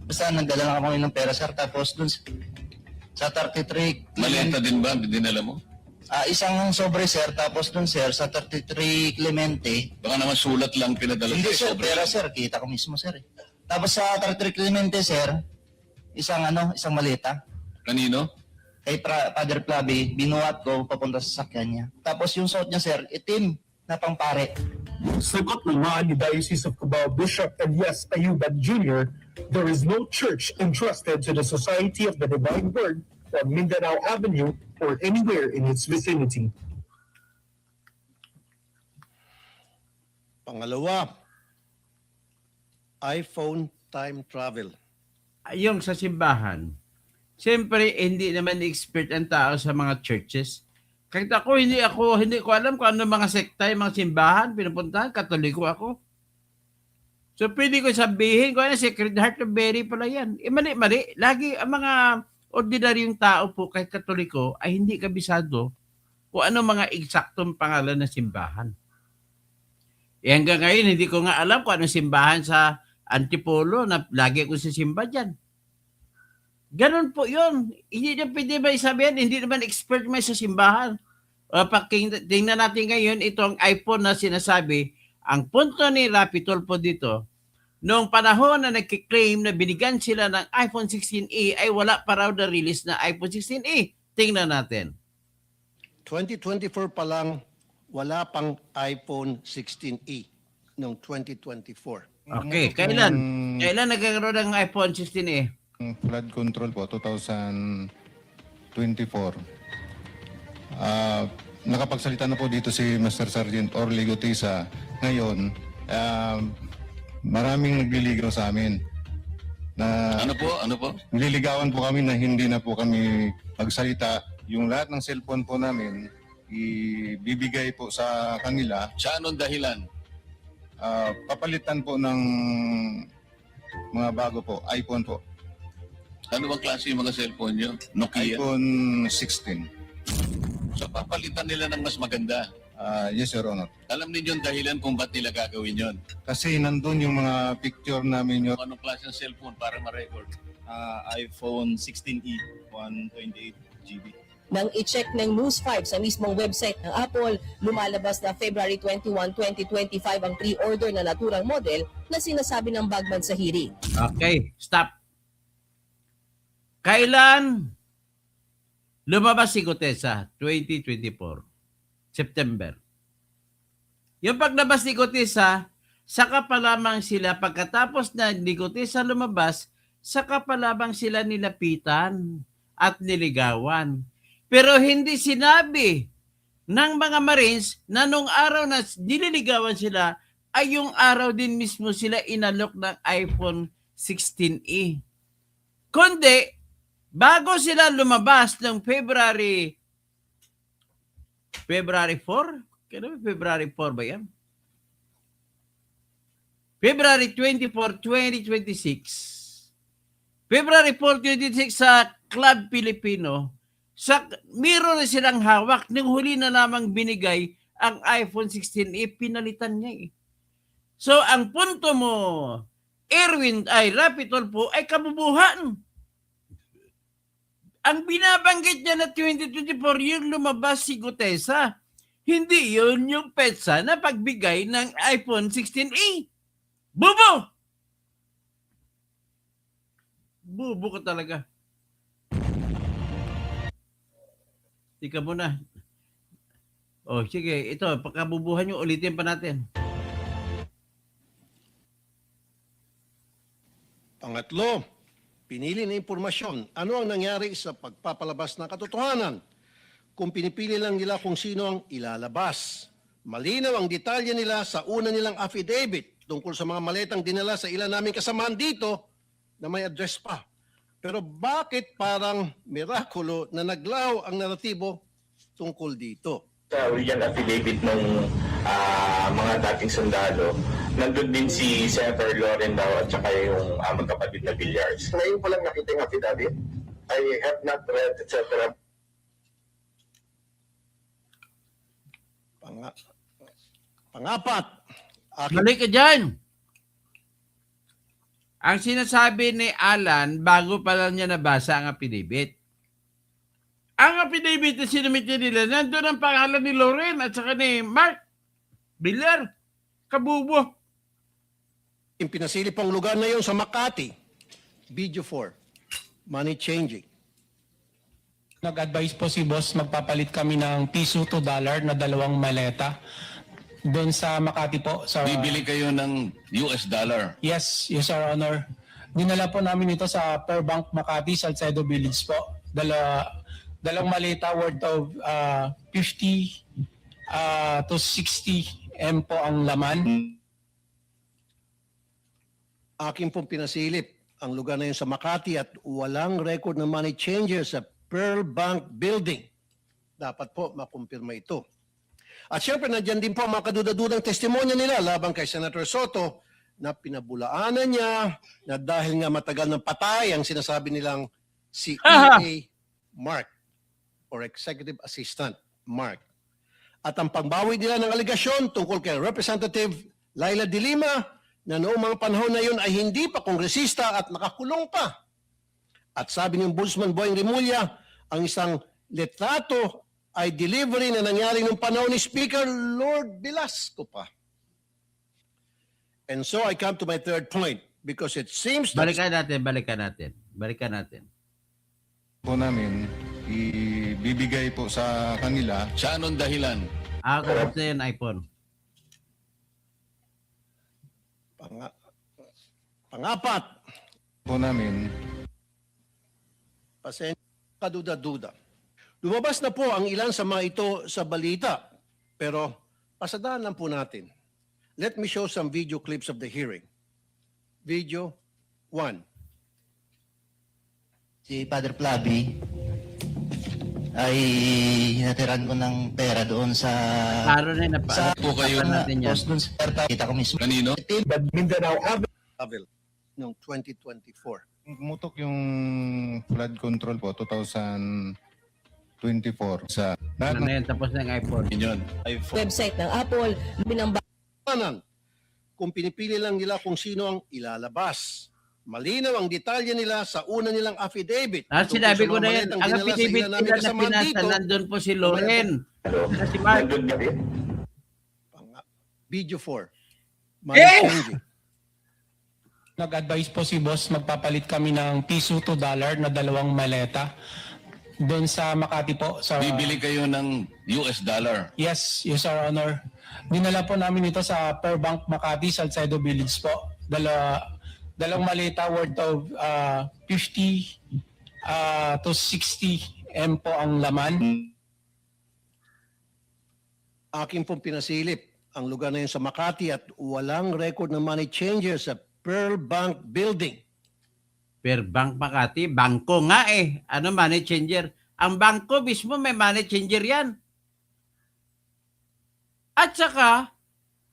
Basta nagdala lang ako ng pera, sir. Tapos doon sa 33... Maleta din ba? Dinala mo? Isang sobre, sir. Tapos doon, sir, sa 33 Clemente. Baka naman sulat lang pinadala. Hindi, sir. Sobre Pera, lang. sir. Kita ko mismo, sir. Tapos sa 33 Clemente, sir, isang maleta. Kanino? Kay Father Flavi, binuhat ko papunta sa sasakyan niya. Tapos yung suot niya, sir, itim na pangpare. Sagot naman ni Diocese of Cubao Bishop Elias Ayuban Jr., there is no church entrusted to the Society of the Divine Word on Mindanao Avenue or anywhere in its vicinity. Pangalawa, iPhone time travel. Yung sa simbahan, siyempre, hindi naman expert ang tao sa mga churches. Kahit ako, hindi ko alam kung ano mga sekta, yung mga simbahan, pinupuntahan, Katoliko ako. So, pwede ko sabihin kung ano, Sacred Heart of Mary pala yan. Mali. Lagi, ang mga ordinaryong tao po, kahit Katoliko, ay hindi kabisado kung ano mga eksaktong pangalan ng simbahan. Hanggang ngayon, hindi ko nga alam kung anong simbahan sa Antipolo na lagi ko sisimba dyan. Ganon po yun. Hindi na pwede ba isabihin, hindi naman expert may sa simbahan. Tingnan natin ngayon itong iPhone na sinasabi. Ang punto ni Rapi Tulfo dito, noong panahon na nagkiklaim na binigyan sila ng iPhone 16e ay wala pa raw na release na iPhone 16e. Tingnan natin. 2024 pa lang, wala pang iPhone 16e noong 2024. Okay, kailan? Kailan nagkaroon ng iPhone 16e? Flood control po, 2024. Nakapagsalita na po dito si Master Sergeant Orly Gutisa. Ngayon, maraming nagliligaw sa amin. Ano po? Nililigawan po kami na hindi na po kami magsalita. Yung lahat ng cellphone po namin, ibibigay po sa kanila. Sa anong dahilan? Papalitan po ng mga bago po, iPhone po. Ano bang klase yung mga cellphone nyo? Nokia? iPhone 16. So papalitan nila ng mas maganda. Yes, Your Honor. Alam ninyo yung dahilan kung ba't nila gagawin yon? Kasi nandun yung mga picture namin, Your Anong klase ng cellphone para ma-record? iPhone 16e, 128 GB. Nang i-check ng News 5 sa mismong website ng Apple, lumalabas na February 21, 2025 ang pre-order na naturang model na sinasabi ng Bagman Zahiri. Okay, stop. Kailan lumabas si Gutesa? 2024. September. Yung paglabas ni Gutesa, saka pa lamang sila, pagkatapos na ni Gutesa lumabas, saka pa lamang sila nilapitan at niligawan. Pero hindi sinabi ng mga Marines na nung araw na nililigawan sila, ay yung araw din mismo sila inalok ng iPhone 16e. Kundi, bago sila lumabas ng February 4? Kailan February 4 ba yan? February 24, 2026. February 4, 2026 sa Club Filipino, meron na silang hawak. Nung huli na lamang binigay ang iPhone 16e, pinalitan niya eh. So, ang punto mo, Erwin, Rapi Tulfo, ay kabubuhan. Ang binabanggit niya na 2024, yung lumabas si Gutesa. Hindi yun yung petsa na pagbigay ng iPhone 16e. Bubo! Bubo ka talaga. Tika muna. O, sige. Ito, pagkabubuhan nyo, ulitin pa natin. Pangatlo, pinili na impormasyon. Ano ang nangyari sa pagpapalabas ng katotohanan? Kung pinipili lang nila kung sino ang ilalabas. Malinaw ang detalye nila sa una nilang affidavit tungkol sa mga maletang dinala sa ilan naming kasamahan dito na may address pa. Pero bakit parang mirakulo na naglaho ang naratibo tungkol dito? Sa original affidavit ng mga dating sundalo, nandun din si Senator Loren daw at saka yung magkapatid na Villar's. Ngayon ko lang nakita yung affidavit. I have not read, etc. Pangapat. Balik ka dyan. Ang sinasabi ni Alan, bago pa lang niya nabasa ang affidavit. Ang affidavit na sinumite nila, nandun ang pangalan ni Loren at saka ni Mark Villar. Kabubo. Yung pinasili pang lugar na yon sa Makati. Video 4. Money changing. Nag-advise po si boss, magpapalit kami ng piso to dollar na 2 maleta doon sa Makati po. Sa, Bibili kayo ng US dollar. Yes, Your Honor. Dinala po namin ito sa Perbank Makati, Salcedo Village po. Dalawang maleta worth of 50 to 60 M po ang laman. Akin pong pinasilip ang lugar na yun sa Makati at walang record ng money changer sa Pearl Bank Building. Dapat po makumpirma ito. At syempre, nandiyan din po ang mga kaduda-dudang testimonya nila laban kay Senator Soto na pinabulaanan niya na dahil nga matagal ng patay ang sinasabi nilang si EA Mark or Executive Assistant Mark. At ang pangbawi nila ng aligasyon tungkol kay Representative Laila de Lima na noong mga panahon na yun ay hindi pa kongresista at nakakulong pa. At sabi ng Ombudsman Boying Rimulya, ang isang litrato ay delivery na nangyari noong panahon ni Speaker Lord Velasco pa. And so I come to my third point because it seems that Balikan natin. Po namin, ibibigay po sa kanila. Sa anong dahilan? Ako sa yun, iPhone. Pangapat, Po namin, pasensya, kaduda-duda. Lumabas na po ang ilan sa mga ito sa balita, pero pasadaan lang po natin. Let me show some video clips of the hearing. Video 1. Si Father Flavi ay hinatiran ko ng pera doon sa Klaro na yun. sa po kayo natin yan. post doon sa Perta. Kita ko mismo. Kanino? Avel noong 2024. pumutok yung flood control po 2024 sa lahat Ano ng na yun, tapos na yung iPhone. Yun. Website ng Apple, binamba Kung pinipili lang nila kung sino ang ilalabas. Malinaw ang detalye nila sa una nilang affidavit. Ah, Tungkol sinabi sa ko mga na yan. malitang Ang dinala sa affidavit ilan namin nila na kasamahan pinasa, dito. nandun po si Loren. Si Mark. Video 4. Money changing. Nag-advise po si boss, magpapalit kami ng piso to dollar na 2 maleta doon sa Makati po. Sa, Bibili kayo ng US dollar. Yes, yes, Your Honor. Dinala po namin ito sa Per Bank Makati, Salcedo Village po. Dalawang maleta worth of 50 to 60 M po ang laman. Akin pong pinasilip ang lugar na yun sa Makati at walang record ng money changer sa Pearl Bank Building. Per Bank Makati, bangko nga eh. Ano money changer? Ang bangko mismo may money changer yan. At saka,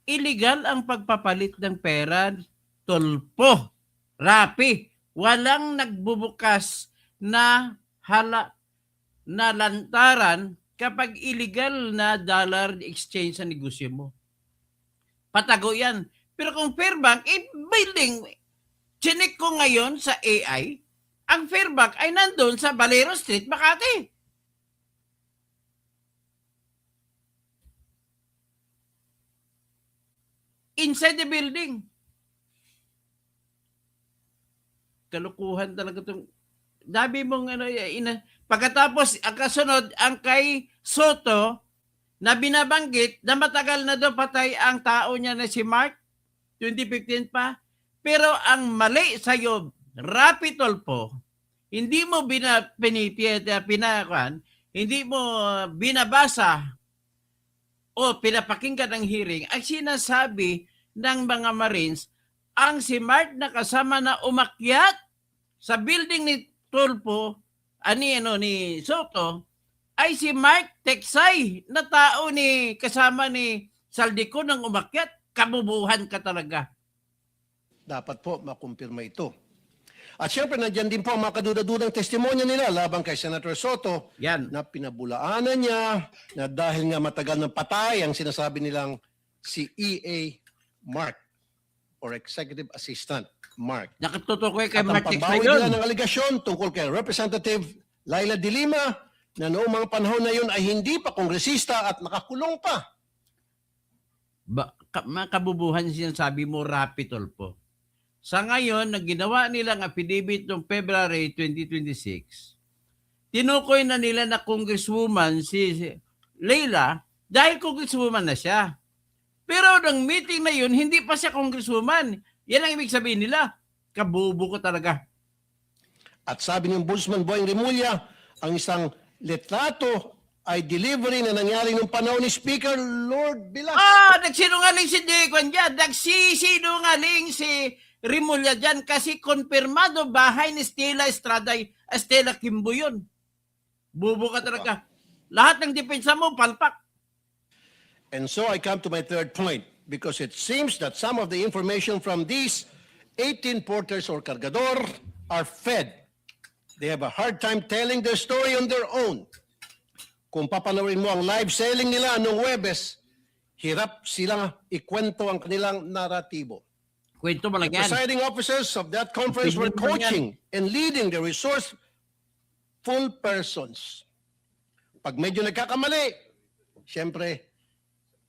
illegal ang pagpapalit ng pera, tulpo, rapi. Walang nagbubukas na na lantaran kapag illegal na dollar exchange sa negosyo mo. Patago yan. Pero kung Fairbank, building, chinik ko ngayon sa AI, ang Fairbank ay nandun sa Valero Street, Makati. Inside the building. Kalukuhan talaga itong, dabi mong pagkatapos, ang kasunod, ang kay Soto, na binabanggit na matagal na daw patay ang tao niya na si Mark, 2015 pa. Pero ang mali sa'yo, Rapitol po, hindi mo hindi mo binabasa o pinapakinggan ang hearing, ang sinasabi ng mga Marines, ang si Mark na kasama na umakyat sa building ni Tulpo, ni Soto, ay si Mark Teksay na tao ni kasama ni Saldico nang umakyat. Kabubuhan ka talaga. Dapat po makumpirma ito. At syempre, nandiyan din po ang mga kaduda-dudang testimonya nila laban kay Senator Soto Yan. na pinabulaanan niya na dahil nga matagal ng patay ang sinasabi nilang si EA Mark or Executive Assistant Mark. Nakatutukoy kay At ang Mark Teksay pagbawi yun. nila ng aligasyon tungkol kay Representative Laila de Lima na noong mga panahon na yun ay hindi pa kongresista at nakakulong pa. Makabubuhan sinasabi mo, Rapitol po. Sa ngayon, na ginawa nilang affidavit noong February 2026, tinukoy na nila na congresswoman si Leila dahil congresswoman na siya. Pero ng meeting na yun, hindi pa siya congresswoman. Yan ang ibig sabihin nila. Kabubo ko talaga. At sabi ng Ombudsman Boying Rimulya, ang isang litrato ay delivery na nangyari nung panahon ni Speaker Lord Velasco. Nagsinungaling si Deacon dyan. Nagsisinungaling si Rimulya dyan kasi konfirmado bahay ni Stella Estrada, Stella Kimbo yun. Bubo ka talaga. Lahat ng depensa mo, palpak. And so I come to my third point because it seems that some of the information from these 18 porters or cargador are fed. They have a hard time telling their story on their own. Kung papanoorin mo ang live selling nila noong Huwebes, hirap silang ikwento ang kanilang naratibo. Kwento mo lang The yan. presiding officers of that conference were Opinion mo yan. coaching and leading the resourceful persons. Pag medyo nagkakamali, siyempre,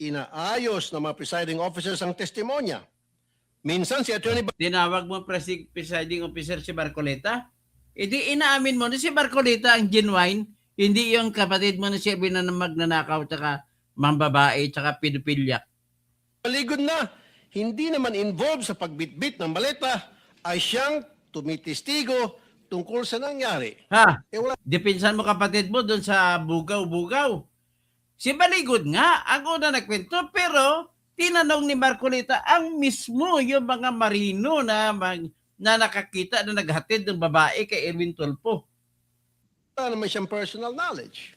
inaayos ng mga presiding officers ang testimonya. Minsan si Attorney Tinawag mo presiding officer si Barcoleta? Hindi inaamin mo na si Barcoleta ang genuine, hindi yung kapatid mo na siya magnanakaw tsaka mambabae tsaka pedophilia. Maligod na, hindi naman involved sa pagbitbit ng maleta, ay siyang tumitistigo tungkol sa nangyari. Ha? Eh wala Depinsan mo kapatid mo doon sa bugaw-bugaw. Si Baligod nga, ang una nagkwento, pero tinanong ni Barcoleta ang mismo yung mga marino na nakakita na naghatid ng babae kay Erwin Tulfo. naman siyang personal knowledge.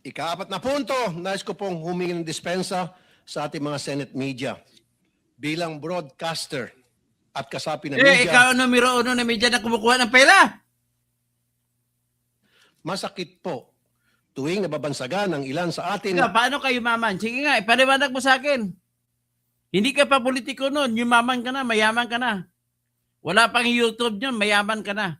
Ika-4 na punto, nais ko pong humingi ng dispensa sa ating mga Senate media. Bilang broadcaster at kasapi ng media, Ikaw numero 1 na media na kumukuha ng pera. masakit po tuwing nababansagan ng ilan sa atin Ikaw, paano kayo maman? Sige nga, ipaliwanag mo sa akin. Hindi ka pa politiko noon, yumaman ka na, mayaman ka na. Wala pang YouTube yun, mayaman ka na.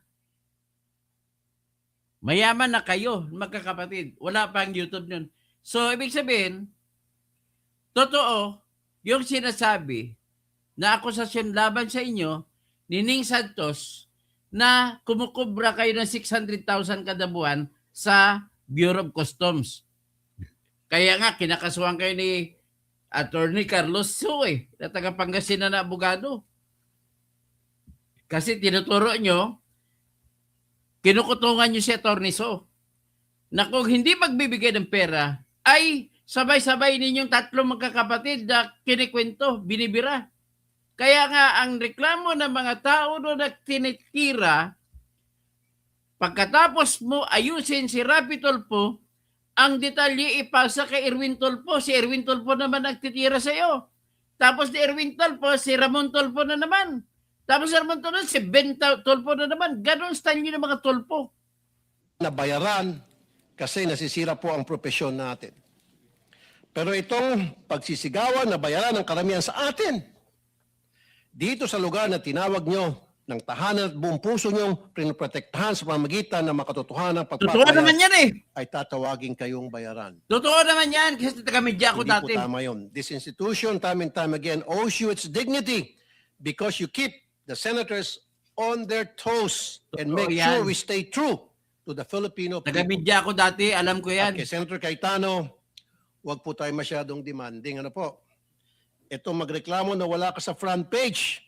Mayaman na kayo, magkakapatid. Wala pang YouTube yun. So, ibig sabihin, totoo, yung sinasabi na akusasyon laban sa inyo, ni Ning Santos, na kumukubra kayo ng 600,000 kada buwan sa Bureau of Customs. Kaya nga, kinakasuhan kayo ni Attorney Carlos Su na taga Pangasinan na abogado. Kasi tinuturo nyo, kinukutungan nyo si Attorney Su na kung hindi magbibigay ng pera, ay sabay-sabay ninyong tatlong magkakapatid na kinikwento, binibira. Kaya nga, ang reklamo ng mga tao doon na tinitira, pagkatapos mo ayusin si Rapi Tulfo, ang detalye ipasa kay Erwin Tulfo. Si Erwin Tulfo naman nagtitira sa iyo. Tapos ni Erwin Tulfo, si Ramon Tulfo na naman. Tapos si Ramon Tulfo, si Ben Tulfo na naman. Ganon style nyo ng mga Tulfo. na bayaran kasi nasisira po ang propesyon natin. Pero itong pagsisigawan na bayaran ng karamihan sa atin, dito sa lugar na tinawag nyo ng tahanan at buong puso nyong pinoprotektahan sa pamamagitan ng makatotohanan Totoo naman pagpapayag, yan eh. ay tatawagin kayong bayaran. Totoo naman yan. Kasi taga-media ako Hindi dati. po tama yun. This institution, time and time again, owes you its dignity because you keep the senators on their toes and Totoo make yan. sure we stay true to the Filipino people. Taga-media ako dati. Alam ko yan. Kay Senator Cayetano, huwag po tayo masyadong demanding. Ano po? Ito magreklamo na wala ka sa front page.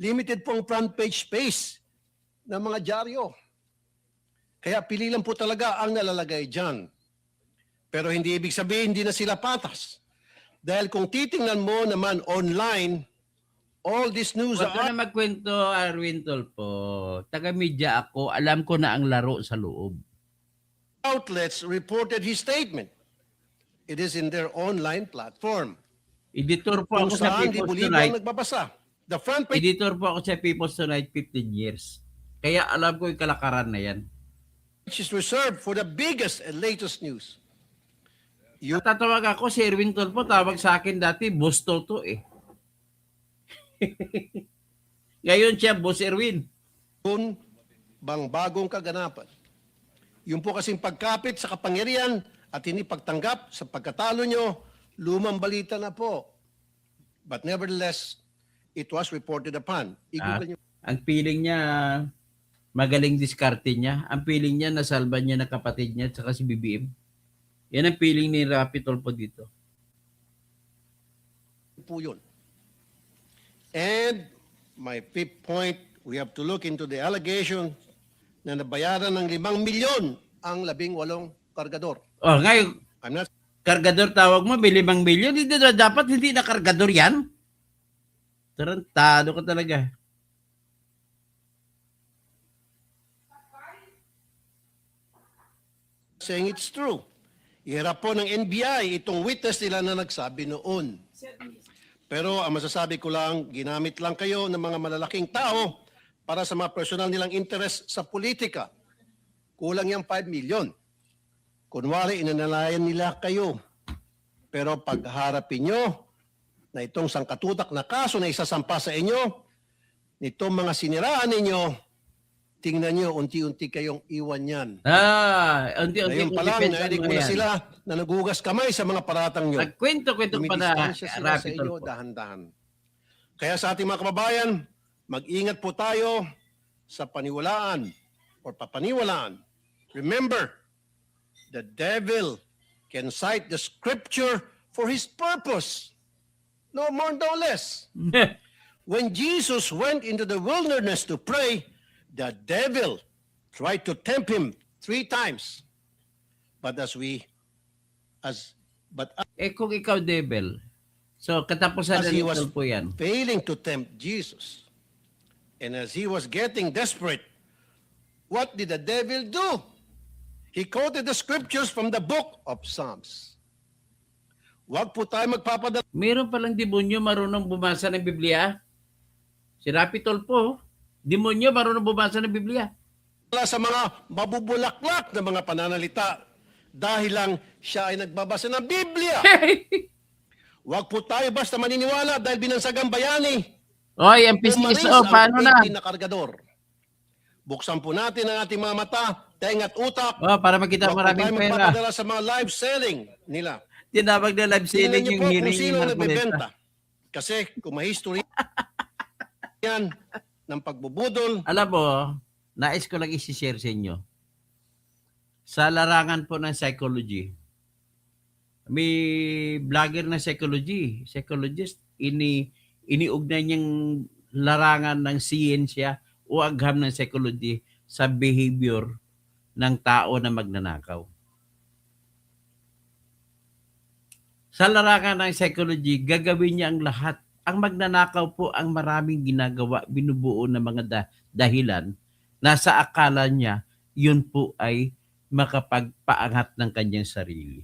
Limited pong front page space ng mga dyaryo. Kaya pili lang po talaga ang nalalagay dyan. Pero hindi ibig sabihin hindi na sila patas. Dahil kung titingnan mo naman online, all this news Huwag ka na magkwento, Erwin Tulfo. Taga-media ako. Alam ko na ang laro sa loob. outlets reported his statement. It is in their online platform. Editor po Kung ako sa saan di People's bulibo Tonight. ang nagbabasa. The front page Editor po ako sa People's Tonight 15 years. Kaya alam ko yung kalakaran na yan. is reserved for the biggest and latest news. Tatawag ako si Erwin Tulfo, tawag sa akin dati, Boss Toto eh. Ngayon siya, Boss Erwin. Yun bang bagong kaganapan? Yung po kasing pagkapit sa kapangyarihan at hindi pagtanggap sa pagkatalo nyo, lumang balita na po. But nevertheless, it was reported upon. I-google nyo. Ang feeling niya, magaling diskarte niya. Ang feeling niya, nasalba niya na kapatid niya at saka si BBM. Yan ang feeling ni Rapi Tulfo dito. po yun. And my fifth point, we have to look into the allegation na nabayaran ng 5 milyon ang 18 kargador. Oh, ngayon, I'm not kargador tawag mo, 5 milyon. Hindi na dapat hindi na kargador yan. Tarantado ka talaga. Saying it's true. Iharap po ng NBI itong witness nila na nagsabi noon. Pero ang masasabi ko lang, ginamit lang kayo ng mga malalaking tao para sa mga personal nilang interest sa politika. Kulang yung 5 million. Kunwari, inanalayan nila kayo. Pero pagharapin nyo na itong sangkatutak na kaso na isasampa sa inyo, nitong mga siniraan ninyo, tingnan nyo, unti-unti kayong iwan yan. Unti-unti Ngayon pa lang, narinig ko na sila na nagugas kamay sa mga paratang nyo. Nagkwento-kwento pa na Dumidistansya sila sa Rapi inyo Tulfo. dahan-dahan. Kaya sa ating mga kababayan, mag-ingat po tayo sa paniwalaan or papaniwalaan. Remember, the devil can cite the scripture for his purpose. No more, no less. When Jesus went into the wilderness to pray, the devil tried to tempt him 3 times. But Kung ikaw, devil, so katapusan As na he ni was Tulfo yan. failing to tempt Jesus, and as he was getting desperate, what did the devil do? He quoted the scriptures from the book of Psalms. Huwag po tayo magpapadala Meron palang demonyo marunong bumasa ng Biblia. Si Rapi Tulfo, demonyo marunong bumasa ng Biblia. sa mga mabubulaklak na mga pananalita dahil lang siya ay nagbabasa ng Biblia. Huwag po tayo basta maniniwala dahil binansagang bayani. Oy, ang Umalis PCSO, paano na? 18 na kargador. Buksan po natin ang ating mga mata, tenga at utak. Oh, para makita Huwag po maraming tayo pera. magpapadala sa mga live selling nila. Tinawag na live Tingnan selling niyo yung po kung hiling sino ni ang Marcoleta. nagbebenta. Kasi kung may history yan ng pagbubudol, Alam mo, nais ko lang isi-share sa inyo. Sa larangan po ng psychology, may vlogger na psychologist, iniugnay niyang larangan ng siyensya o agham ng psychology sa behavior ng tao na magnanakaw. Sa larangan ng psychology, gagawin niya ang lahat. Ang magnanakaw po ang maraming ginagawa, binubuo ng mga dahilan na sa akala niya, yun po ay makapagpaangat ng kanyang sarili.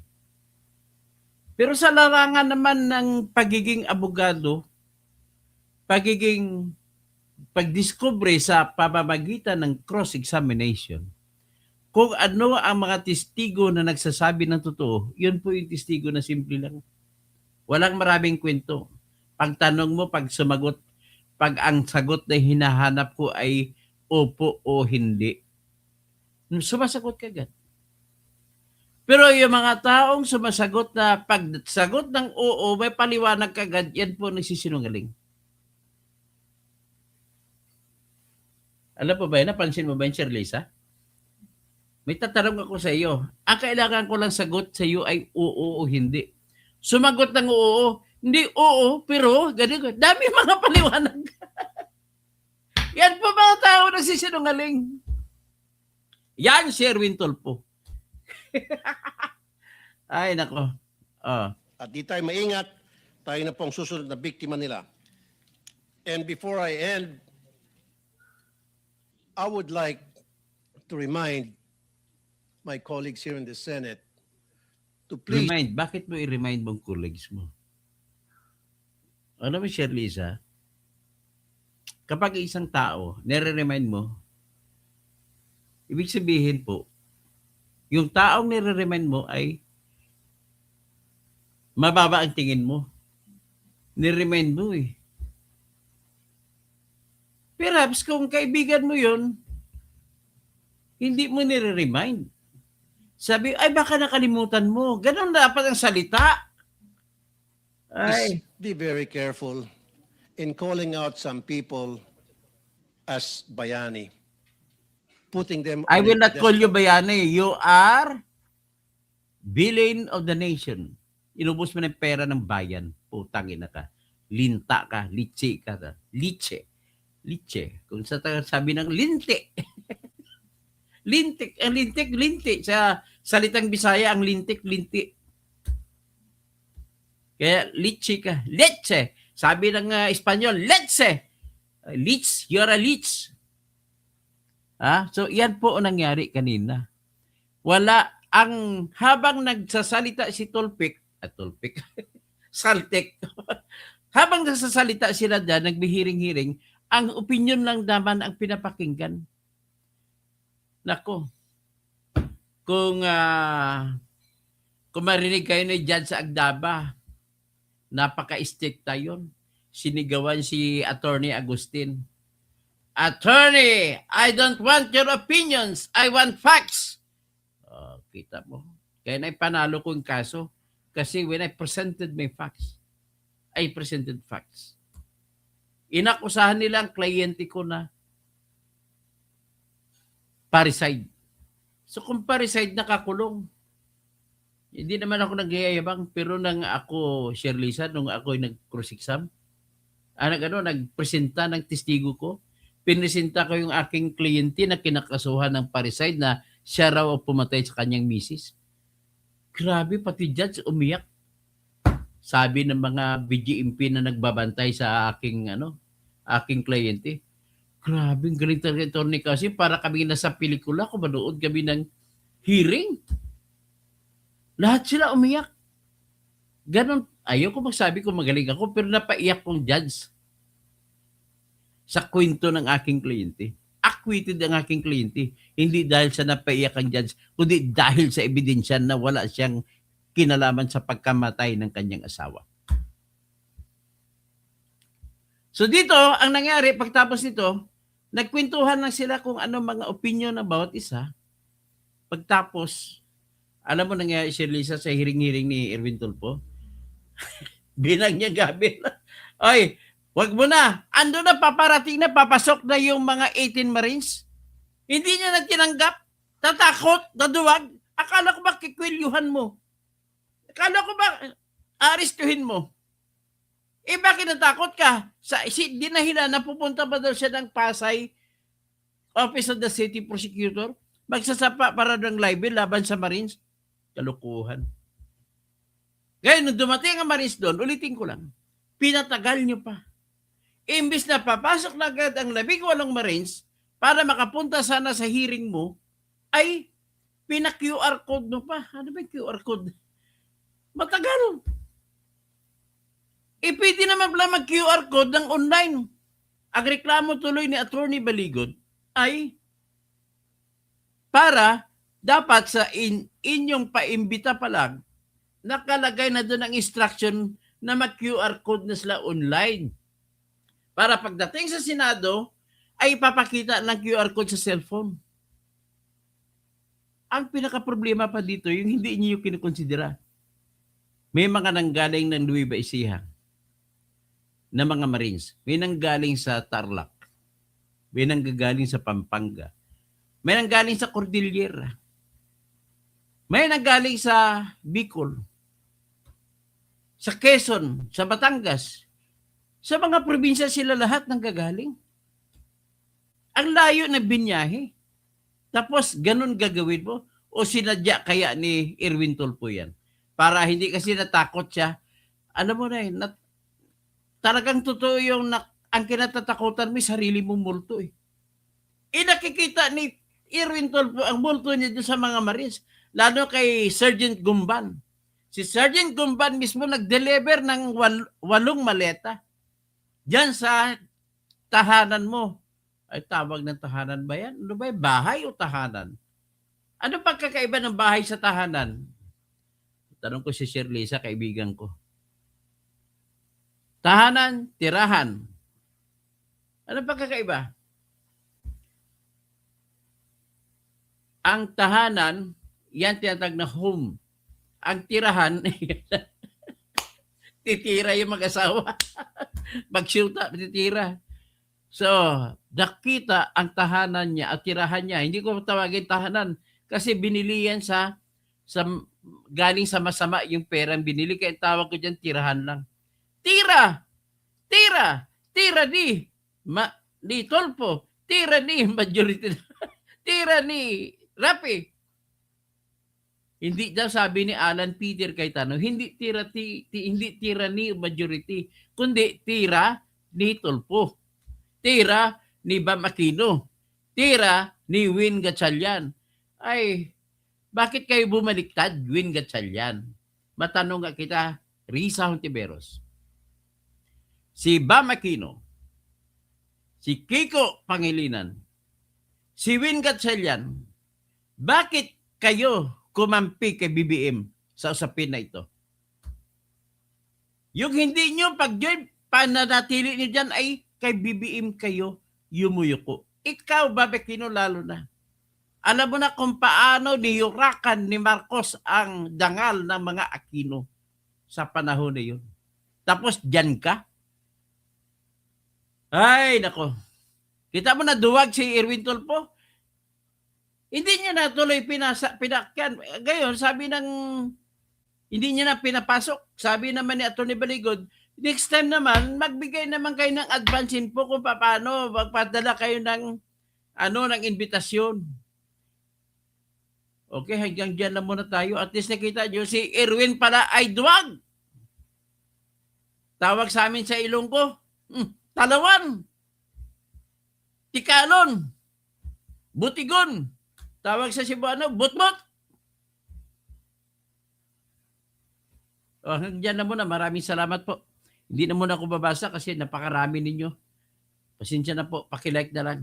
Pero sa larangan naman ng pagiging abogado, pagdiskubre sa pamamagitan ng cross-examination, kung ano ang mga testigo na nagsasabi ng totoo, yun po yung testigo na simple lang. Walang maraming kwento. Pag tanong mo, pag sumagot, pag ang sagot na hinahanap ko ay opo o hindi, sumasagot ka agad. Pero yung mga taong sumasagot na pag sagot ng oo, may paliwanag kagad, yan po nagsisinungaling. Alam po ba yun? Napansin mo ba yun, Sherlisa? May tatanong ako sa iyo. Ang kailangan ko lang sagot sa iyo ay oo o hindi. Sumagot ng oo, hindi oo, pero ganun. Dami mga paliwanag. Yan po mga tao nagsisinungaling. Yan si Erwin Tulfo. Ay, nako. at di tayo maingat, tayo na pong susunod na biktima nila. And before I end, I would like to remind my colleagues here in the Senate to please Bakit mo i-remind mong colleagues mo? Ano mo, Sherlisa? Kapag isang tao, nire-remind mo, ibig sabihin po, yung taong nire-remind mo ay mababa ang tingin mo. Nire-remind mo eh. Perhaps kung kaibigan mo yun, hindi mo nire-remind. Sabi, ay baka nakalimutan mo. Ganon dapat ang salita. Ay. be very careful in calling out some people as bayani. Putting them I on will a not call you pedestal. bayani. You are villain of the nation. Inubos mo ng pera ng bayan. Putang ina ka. Linta ka. Litsi ka. Litse. Kung sabi ng linti. Lintik. Ang linti. Sa salitang Bisaya, ang linti. Kaya litsi ka. Leche. Sabi ng Espanyol, leche. Leech, you're a leech. So yan po ang nangyari kanina. Habang nagsasalita si Tulpik, Saltek, habang nagsasalita sila dyan, nagbihiring-hiring, ang opinion lang naman ang pinapakinggan. Nako, kung marinig kayo ni Judge Agdaba, napaka-stricta yun. Sinigawan si Attorney Agustin. Attorney, I don't want your opinions. I want facts. Kita mo. Kaya naipanalo ko yung kaso. Kasi when I presented my facts, I presented facts. Inakusahan nila ang kliyente ko na parricide. So kung parricide, nakakulong. Hindi naman ako nagyayabang, pero nang ako, Sherlisa, nung ako nag-cross-exam, nagpresenta ng testigo ko, pinesenta ko yung aking kliyente na kinakasuhan ng parricide na siya raw ang pumatay sa kanyang misis. Grabe, pati judge umiyak. Sabi ng mga BGMP na nagbabantay sa aking kliyente. Grabe, ang galing talaga ito kasi para kami nasa pelikula, kung manood kami ng hearing. Lahat sila umiyak. Ganon. Ayoko magsabi kung magaling ako, pero napaiyak kong judge sa kwento ng aking kliyente. Acquitted ang aking kliyente. Hindi dahil sa napaiyak ang judge, kundi dahil sa ebidensya na wala siyang kinalaman sa pagkamatay ng kanyang asawa. So dito, ang nangyari, pagtapos nito, nagkwentuhan lang sila kung ano mga opinion na bawat isa. Pagtapos, alam mo nangyari si Lisa sa hiring-hiring ni Erwin Tulfo? Binang niya gabi na, "Oy, wag mo na. Ando na, paparating na, papasok na yung mga 18 Marines." Hindi niya na tinanggap. Tatakot, naduwag. Akala ko ba kikwilyuhan mo? Akala ko ba aristuhin mo? Bakit natakot ka? Dinahila na pupunta pa daw siya ng Pasay, Office of the City Prosecutor, magsasapa para ng libel laban sa Marines. Kalukuhan. Ngayon, nung dumating ang Marines doon, ulitin ko lang, pinatagal nyo pa. Imbis na papasok na agad ang 18 Marines para makapunta sana sa hearing mo, ay pina-QR code mo pa. Ano ba yung QR code? Matagal. Pwede naman pala mag-QR code ng online. Ang reklamo tuloy ni Attorney Baligon ay para dapat sa inyong paimbita pa lang, nakalagay na doon ang instruction na mag-QR code na sila online. Para pagdating sa Senado, ay ipapakita ng QR code sa cellphone. Ang pinaka-problema pa dito, yung hindi niyo kinukonsidera. May mga nanggaling ng Nueva Ecija na mga Marines. May nanggaling sa Tarlac. May nanggagaling sa Pampanga. May nanggaling sa Cordillera. May nanggaling sa Bicol. Sa Quezon, sa Batangas. Sa mga probinsya sila lahat nanggagaling. Ang layo na binyahe. Tapos ganun gagawin mo? O sinadya kaya ni Erwin Tulfo yan? Para hindi kasi natakot siya. Alam mo na talagang totoo yung ang kinatatakutan mo sarili mong multo eh. Nakikita ni Erwin Tulfo ang multo niya sa mga Marines. Lalo kay Sergeant Gumban. Si Sergeant Gumban mismo nag-deliver ng 8 maleta. Diyan sa tahanan mo. Ay, tawag ng tahanan ba yan? Ano ba yan? Bahay o tahanan? Ano pagkakaiba ng bahay sa tahanan? Tanong ko si Sherlisa, kaibigan ko. Tahanan, tirahan. Ano pagkakaiba? Ang tahanan, yan tinatag na home. Ang tirahan, titira yung mag-asawa. Mag-shoota, titira. So, nakita ang tahanan niya at tirahan niya. Hindi ko tawagin tahanan kasi binili yan galing sa masama yung pera binili. Kaya tawag ko dyan, tirahan lang. Tira! Tira! Tira ni Tulfo. Tira ni majority. Tira ni Rapi. Hindi daw sabi ni Alan Peter Cayetano, hindi hindi tira ni majority, kundi tira ni Tulfo. Tira ni Bam Aquino. Tira ni Win Gatchalian. Ay, bakit kayo bumaliktad, Win Gatchalian? Matanong nga kita, Risa Hontiveros. Si Bam Aquino, si Kiko Pangilinan, si Win Gatchalian, bakit kayo kumampi kay BBM sa usapin na ito? Yung hindi nyo pag-join, pananatili nyo dyan ay kay BBM kayo yumuyuko. Ikaw, Bam Aquino, lalo na. Alam mo na kung paano niyurakan ni Marcos ang dangal ng mga Aquino sa panahon na yun. Tapos dyan ka? Ay, nako. Kita mo na duwag si Erwin Tulfo? Hindi niya na tuloy pinakyan. Ngayon, sabi ng, hindi niya na pinapasok. Sabi naman ni Atty. Baligod, next time naman, magbigay naman kayo ng advance info kung paano, magpadala kayo ng, ng invitasyon. Okay, hanggang dyan lang muna tayo. At least nakita nyo, si Erwin pala ay duwag. Tawag sa amin sa Ilonggo, Talawan, Tikalon, Butigon. Tawag sa Cebuano, Butbut. Hanggang na muna. Maraming salamat po. Hindi na muna ako babasa kasi napakarami ninyo. Pasensya na po. Pakilike na lang.